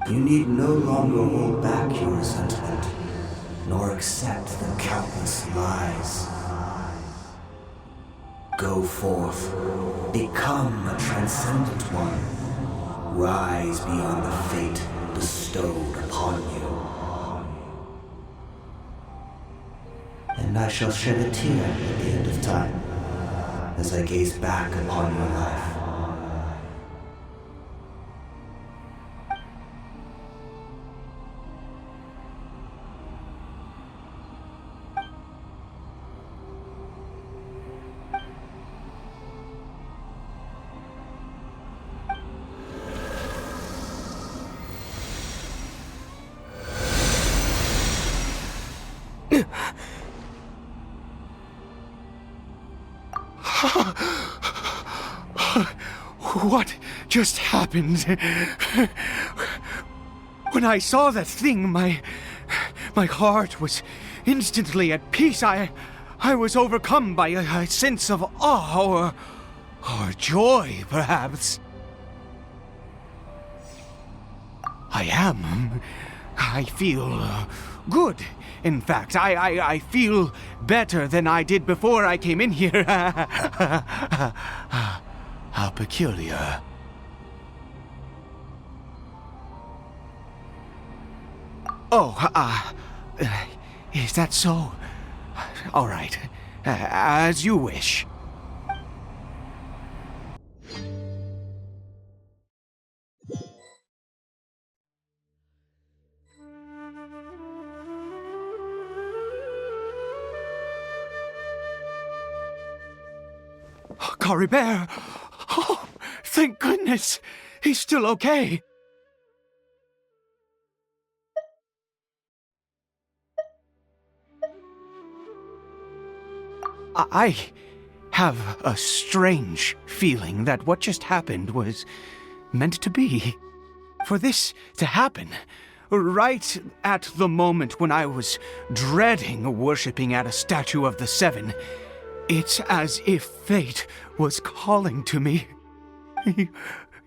You need no longer hold back your resentment, nor accept the countless lies. Go forth, become a transcendent one. Rise beyond the fate bestowed upon you. And I shall shed a tear at the end of time, as I gaze back upon your life. What just happened? When I saw that thing, my heart was instantly at peace. I was overcome by a sense of awe or joy, perhaps. I feel good. In fact, I feel better than I did before I came in here. How peculiar. Oh, is that so? All right, as you wish. Caribert! Oh, thank goodness! He's still okay! I have a strange feeling that what just happened was meant to be. For this to happen, right at the moment when I was dreading worshipping at a statue of the Seven, it's as if fate was calling to me.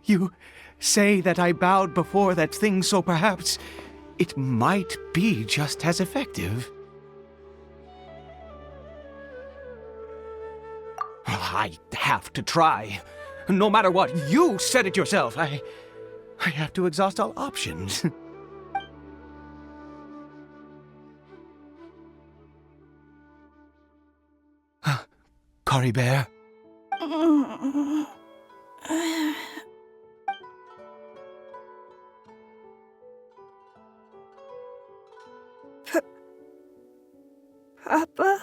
You say that I bowed before that thing, so perhaps it might be just as effective. I have to try. No matter what, you said it yourself. I have to exhaust all options. Caribert? Papa?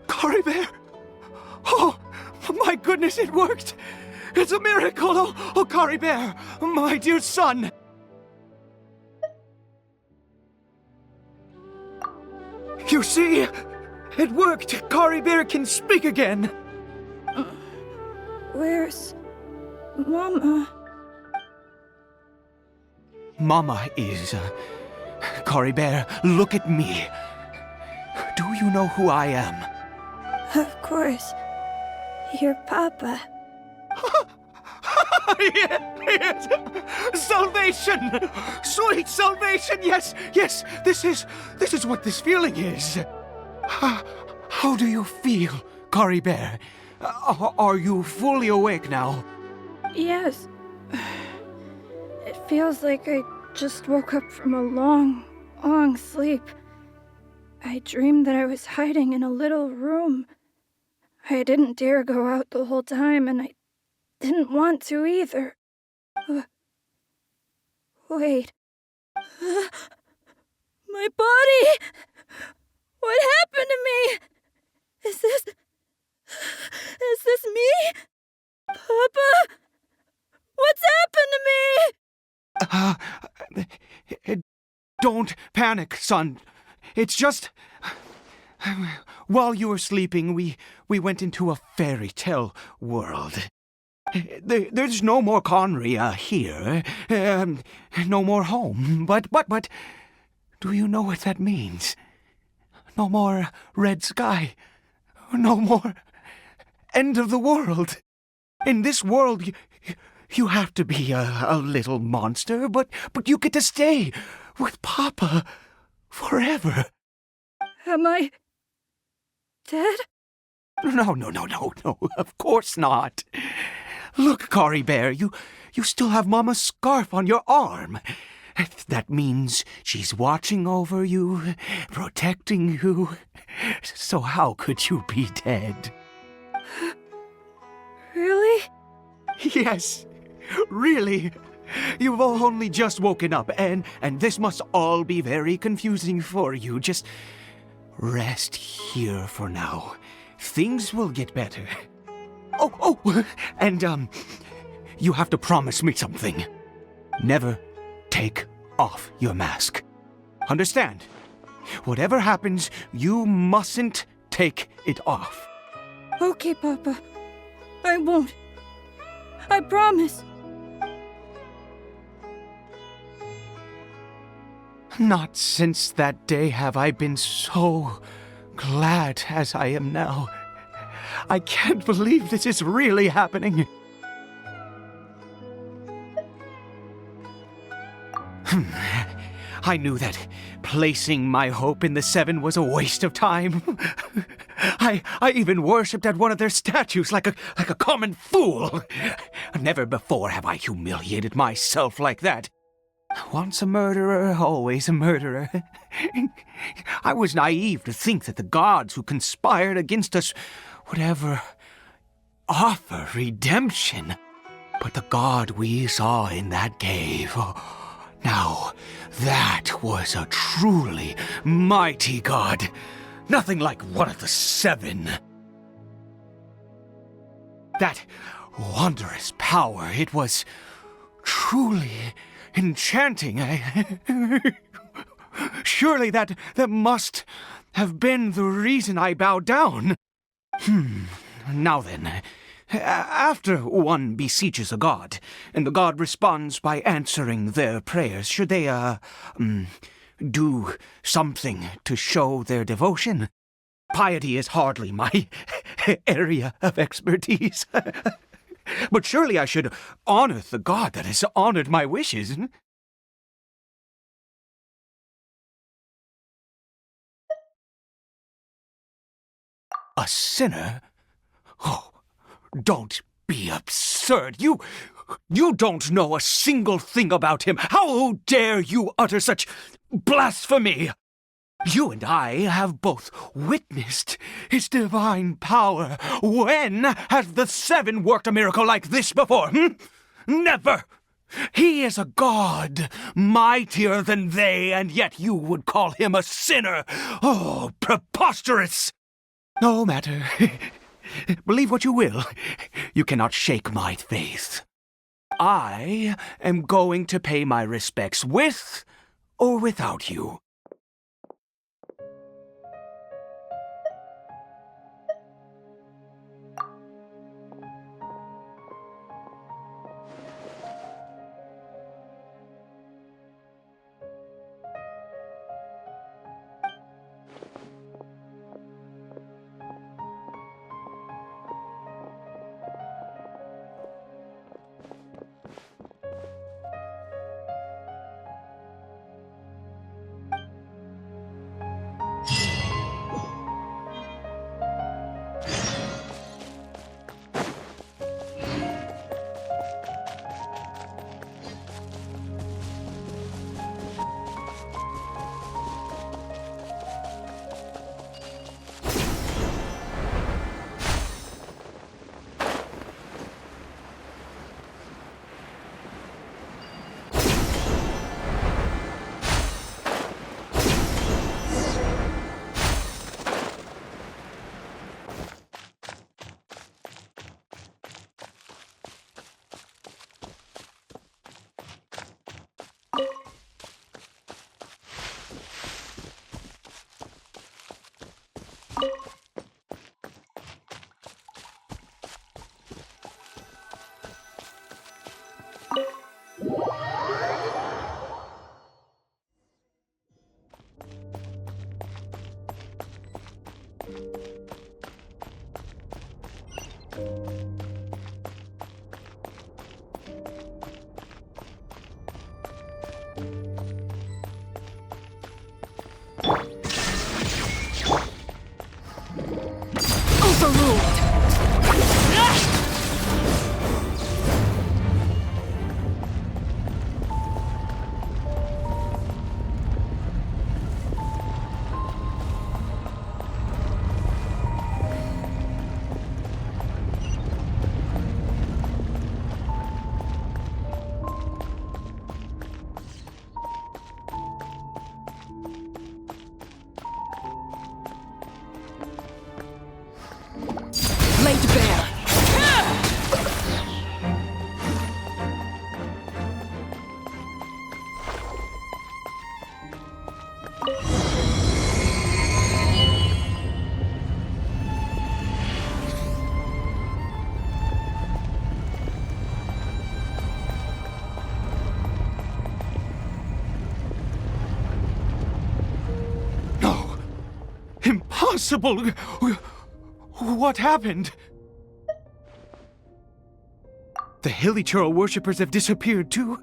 Caribert! Oh, my goodness, it worked! It's a miracle! Oh, Caribert, my dear son! You see? It worked! Caribert can speak again! Where's Mama? Mama is... Caribert, look at me. Do you know who I am? Of course. Your Papa. Yes! Salvation! Sweet salvation! Yes! This is what this feeling is. How do you feel, Caribert? Are you fully awake now? Yes. It feels like I just woke up from a long, long sleep. I dreamed that I was hiding in a little room. I didn't dare go out the whole time, and I didn't want to either. Wait. My body! What happened to me? Is this Uh, don't panic, son. It's just... While you were sleeping, we went into a fairy tale world. There's no more Conria here. No more home. But, do you know what that means? No more red sky. No more end of the world. In this world, you have to be a little monster, but you get to stay with Papa forever. Am I dead? No, of course not. Look, Caribert, you still have Mama's scarf on your arm. That means she's watching over you, protecting you. So how could you be dead? Really? Yes, really. You've only just woken up, and this must all be very confusing for you. Just rest here for now. Things will get better. Oh, and you have to promise me something. Never take off your mask. Understand? Whatever happens, you mustn't take it off. Okay, Papa. I won't. I promise. Not since that day have I been so glad as I am now. I can't believe this is really happening. I knew that placing my hope in the Seven was a waste of time. I even worshipped at one of their statues like a common fool. Never before have I humiliated myself like that. Once a murderer, always a murderer. I was naive to think that the gods who conspired against us would ever offer redemption. But the god we saw in that cave, now that was a truly mighty god. Nothing like one of the Seven. That wondrous power, it was truly enchanting. Surely that must have been the reason I bowed down. Now then, after one beseeches a god, and the god responds by answering their prayers, should they, do something to show their devotion? Piety is hardly my area of expertise. But surely I should honor the god that has honored my wishes. A sinner? Oh, don't be absurd. You don't know a single thing about him. How dare you utter such blasphemy? You and I have both witnessed his divine power. When has the Seven worked a miracle like this before? Never! He is a god, mightier than they, and yet you would call him a sinner. Oh, preposterous! No matter. Believe what you will. You cannot shake my faith. I am going to pay my respects with or without you. Overruled. Laid bare. No! Impossible! What happened? The Hilichurl worshippers have disappeared too?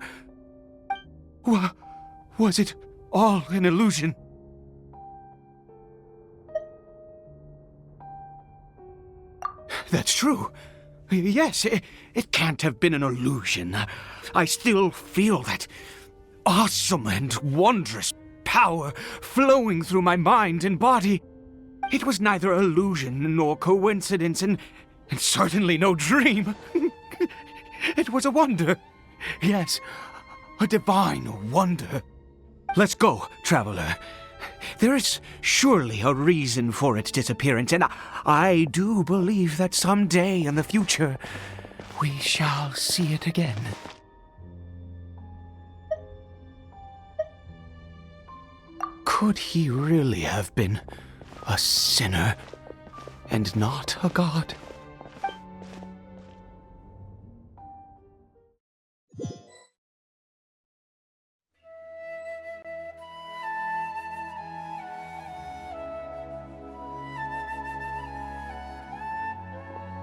Was it all an illusion? That's true. Yes, it can't have been an illusion. I still feel that awesome and wondrous power flowing through my mind and body. It was neither illusion nor coincidence, and certainly no dream. It was a wonder. Yes, a divine wonder. Let's go, traveler. There is surely a reason for its disappearance, and I do believe that someday in the future we shall see it again. Could he really have been a sinner and not a god?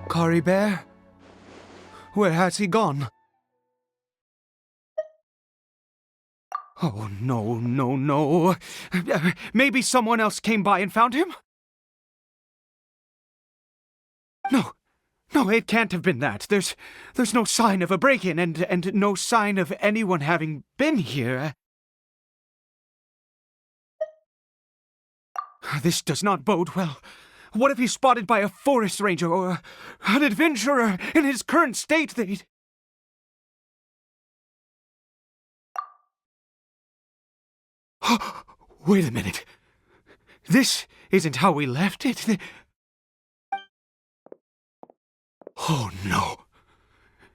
Caribert? Where has he gone? Oh, no. Maybe someone else came by and found him? No, it can't have been that. There's no sign of a break-in and no sign of anyone having been here. This does not bode well. What if he's spotted by a forest ranger or an adventurer in his current state? Wait a minute. This isn't how we left it. Oh no.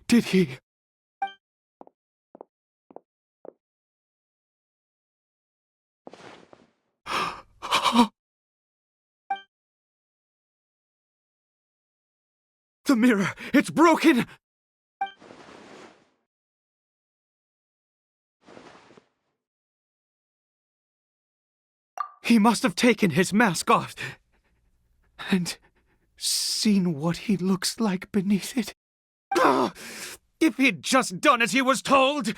Did he? The mirror! It's broken! He must have taken his mask off and seen what he looks like beneath it. If he'd just done as he was told!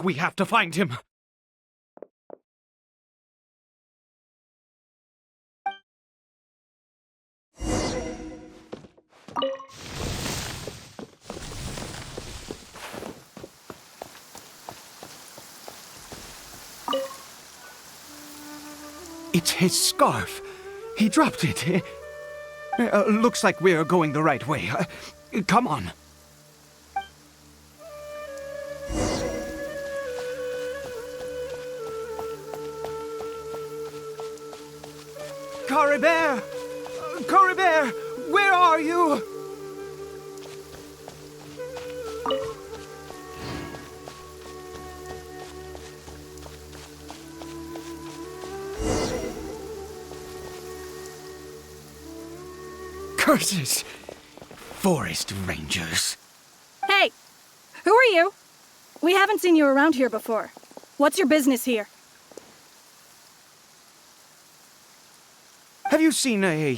We have to find him. It's his scarf. He dropped it. Looks like we're going the right way. Come on. Caribert! Caribert! Where are you? Curses! Forest rangers. Hey! Who are you? We haven't seen you around here before. What's your business here? Have you seen a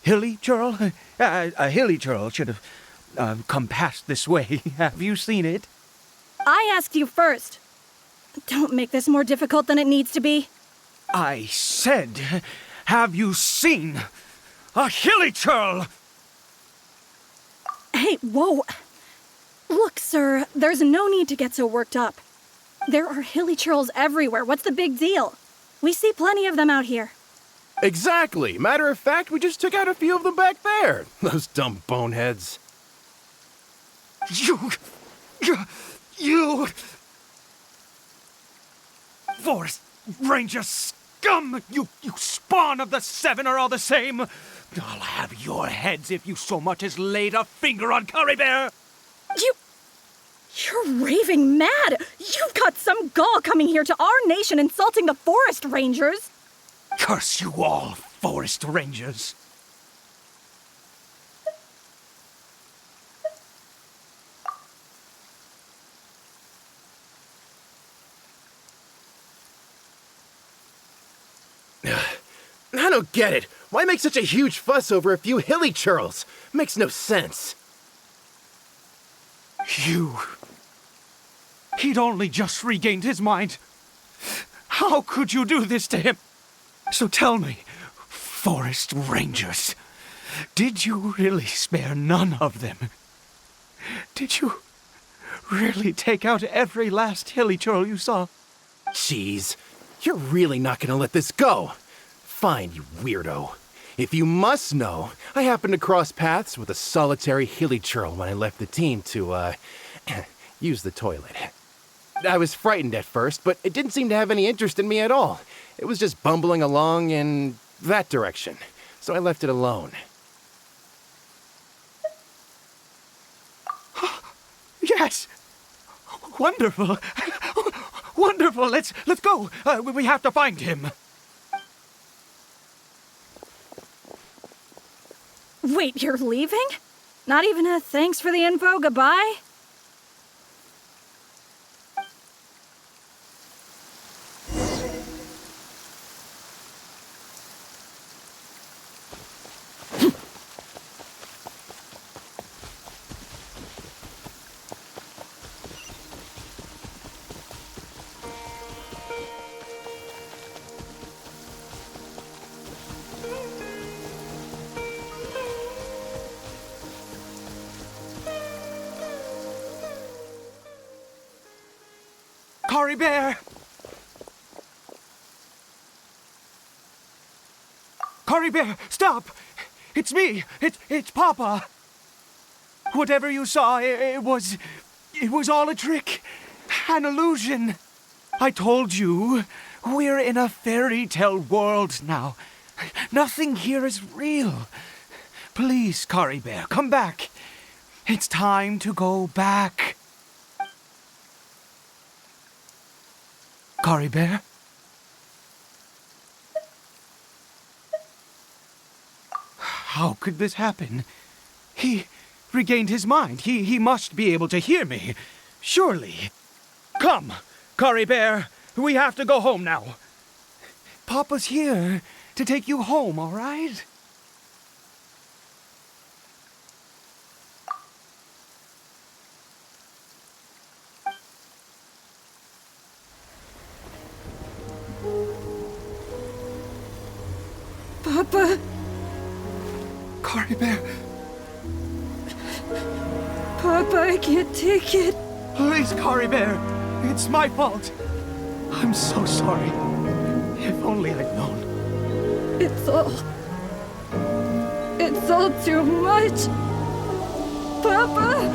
hilly churl? A hilly churl should have come past this way. Have you seen it? I asked you first. Don't make this more difficult than it needs to be. I said, have you seen a hilly churl? Hey, whoa. Look, sir, there's no need to get so worked up. There are hilly churls everywhere. What's the big deal? We see plenty of them out here. Exactly. Matter of fact, we just took out a few of them back there. Those dumb boneheads. You... Forest Ranger scum! You spawn of the Seven are all the same! I'll have your heads if you so much as laid a finger on Caribert! You're raving mad! You've got some gall coming here to our nation insulting the Forest Rangers! Curse you all, Forest Rangers! I don't get it. Why make such a huge fuss over a few hilly churls? Makes no sense. He'd only just regained his mind. How could you do this to him? So tell me, Forest Rangers, did you really spare none of them? Did you really take out every last hilly churl you saw? Jeez, you're really not gonna let this go. Fine, you weirdo. If you must know, I happened to cross paths with a solitary hilly churl when I left the team to, use the toilet. I was frightened at first, but it didn't seem to have any interest in me at all. It was just bumbling along in that direction, so I left it alone. Yes! Wonderful! Wonderful! Let's go! We have to find him! Wait, you're leaving? Not even a thanks for the info, goodbye? Caribert! Caribert, stop! It's me! It's Papa! Whatever you saw, it was all a trick. An illusion. I told you, we're in a fairy tale world now. Nothing here is real. Please, Caribert, come back. It's time to go back. Caribert? How could this happen? He regained his mind. He must be able to hear me. Surely. Come, Caribert. We have to go home now. Papa's here to take you home, all right? Papa? Caribert, Papa, I can't take it. please, Caribert. It's my fault. I'm so sorry. If only I'd known. It's all too much. Papa?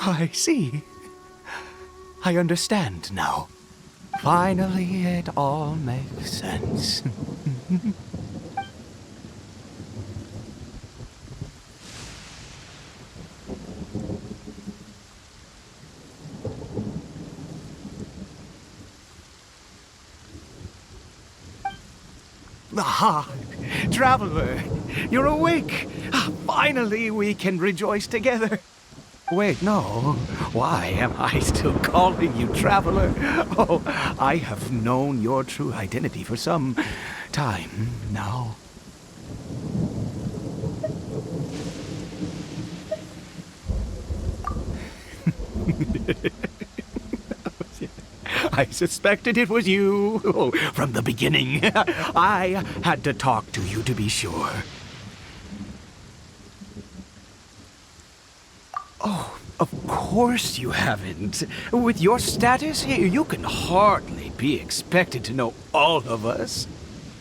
I see. I understand now. Finally, it all makes sense. Aha! Traveler! You're awake! Finally, we can rejoice together. Wait, no. Why am I still calling you Traveler? Oh, I have known your true identity for some time now. I suspected it was you from the beginning. I had to talk to you to be sure. Oh, of course you haven't. With your status here, you can hardly be expected to know all of us.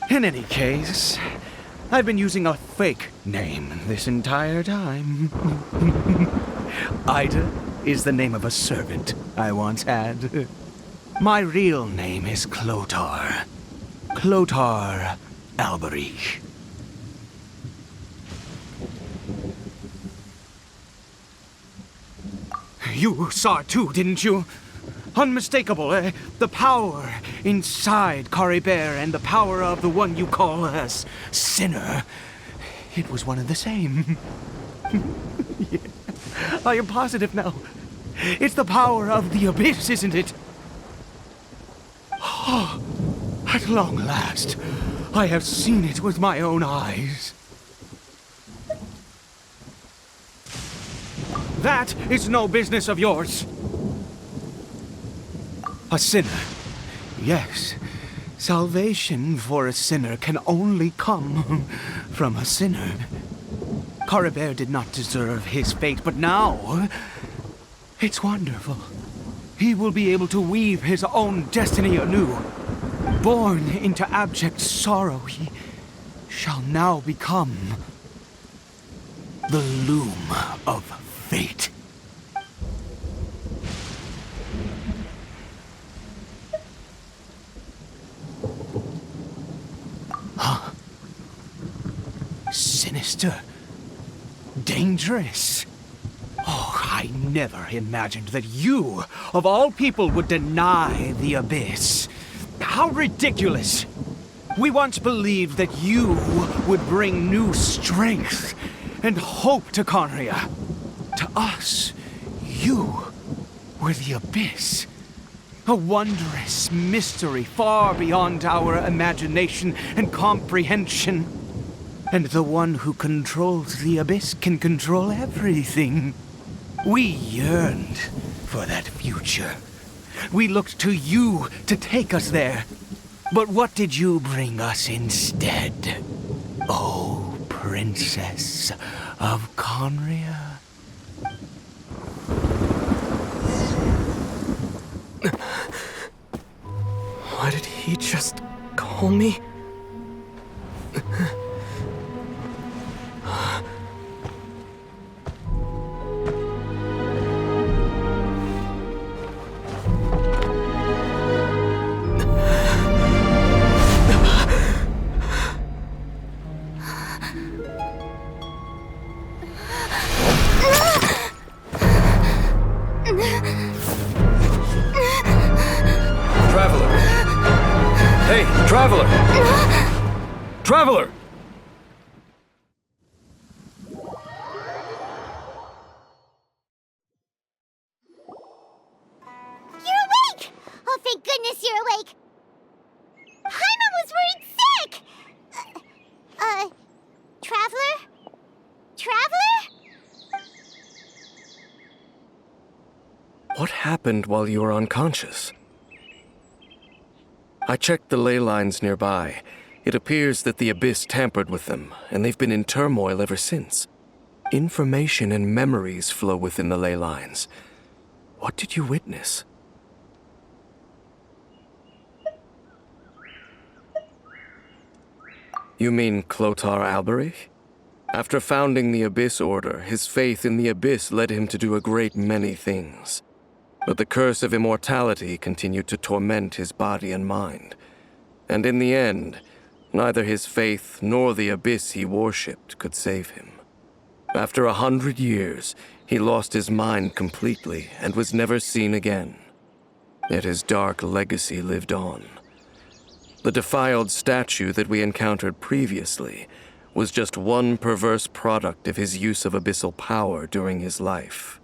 In any case, I've been using a fake name this entire time. Ida is the name of a servant I once had. My real name is Clotar. Clotar Alberich. You saw it too, didn't you? Unmistakable, the power inside Caribert and the power of the one you call a sinner. It was one and the same. Yeah. I am positive now. It's the power of the abyss, isn't it? Oh, at long last, I have seen it with my own eyes. That is no business of yours. A sinner. Yes, salvation for a sinner can only come from a sinner. Caribert did not deserve his fate, but now it's wonderful. He will be able to weave his own destiny anew. Born into abject sorrow, he shall now become the loom of fate. Huh? Sinister. Dangerous. Oh, I never imagined that you, of all people, would deny the abyss. How ridiculous! We once believed that you would bring new strength and hope to Conria. To us, you were the abyss. A wondrous mystery far beyond our imagination and comprehension. And the one who controls the abyss can control everything. We yearned for that future. We looked to you to take us there. But what did you bring us instead? Oh, Princess of Conria. Why did he just call me? Traveler! Traveler! You're awake! Oh, thank goodness you're awake! Paimon was worried sick! Traveler? Traveler? What happened while you were unconscious? I checked the ley lines nearby. It appears that the Abyss tampered with them, and they've been in turmoil ever since. Information and memories flow within the ley lines. What did you witness? You mean Clotar Alberich? After founding the Abyss Order, his faith in the Abyss led him to do a great many things. But the curse of immortality continued to torment his body and mind. And in the end, neither his faith nor the abyss he worshipped could save him. After 100 years, he lost his mind completely and was never seen again. Yet his dark legacy lived on. The defiled statue that we encountered previously was just one perverse product of his use of abyssal power during his life.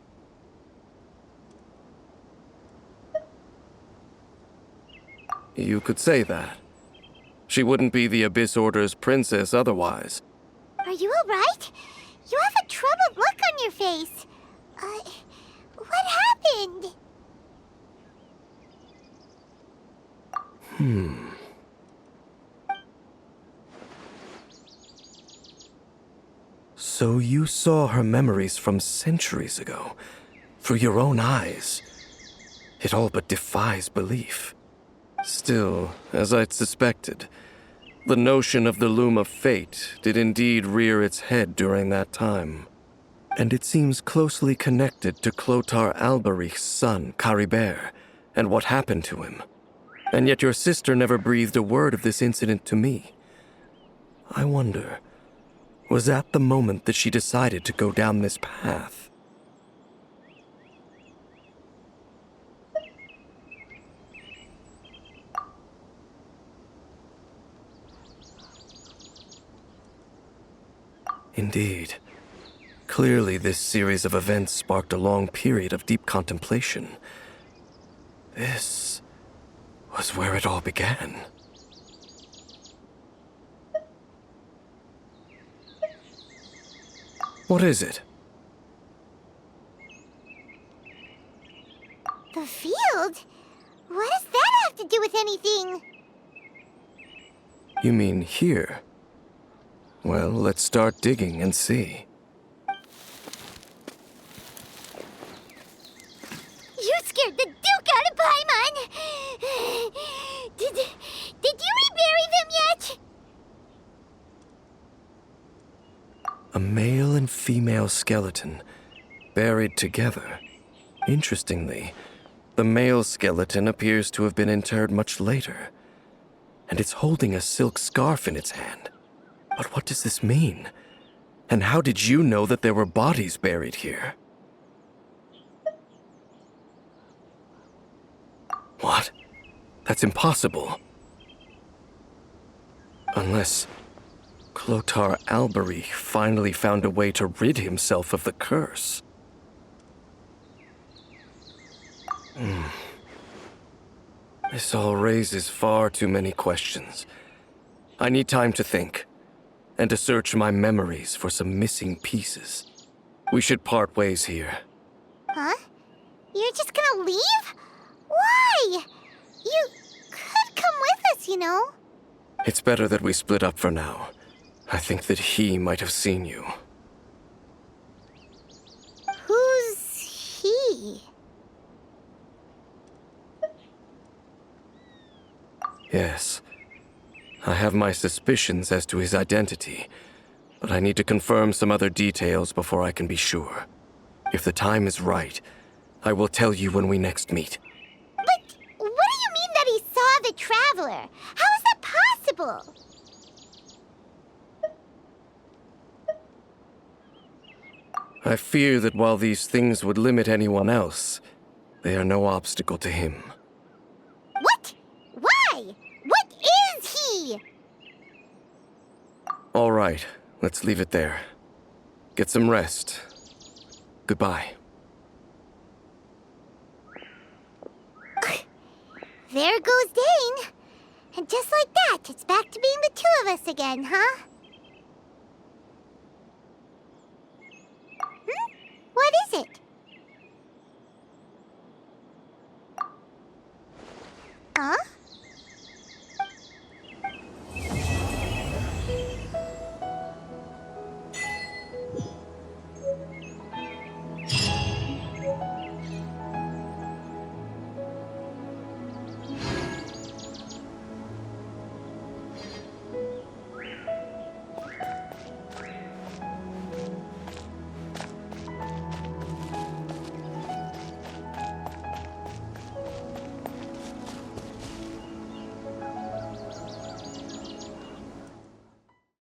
You could say that. She wouldn't be the Abyss Order's princess otherwise. Are you alright? You have a troubled look on your face. What happened? So you saw her memories from centuries ago, through your own eyes. It all but defies belief. Still, as I'd suspected, the notion of the Loom of Fate did indeed rear its head during that time. And it seems closely connected to Clothar Alberich's son, Caribert, and what happened to him. And yet your sister never breathed a word of this incident to me. I wonder, was that the moment that she decided to go down this path? Indeed. Clearly, this series of events sparked a long period of deep contemplation. This was where it all began. What is it? The field? What does that have to do with anything? You mean here? Well, let's start digging and see. You scared the Duke out of Paimon! Did you rebury them yet? A male and female skeleton, buried together. Interestingly, the male skeleton appears to have been interred much later, and it's holding a silk scarf in its hand. But what does this mean? And how did you know that there were bodies buried here? What? That's impossible. Unless Clothar Alberich finally found a way to rid himself of the curse. This all raises far too many questions. I need time to think, and to search my memories for some missing pieces. We should part ways here. Huh? You're just gonna leave? Why? You could come with us, you know. It's better that we split up for now. I think that he might have seen you. Who's he? Yes. I have my suspicions as to his identity, but I need to confirm some other details before I can be sure. If the time is right, I will tell you when we next meet. But what do you mean that he saw the Traveler? How is that possible? I fear that while these things would limit anyone else, they are no obstacle to him. What? Why? What is he? All right, let's leave it there. Get some rest. Goodbye. There goes Dane. And just like that, it's back to being the two of us again, huh?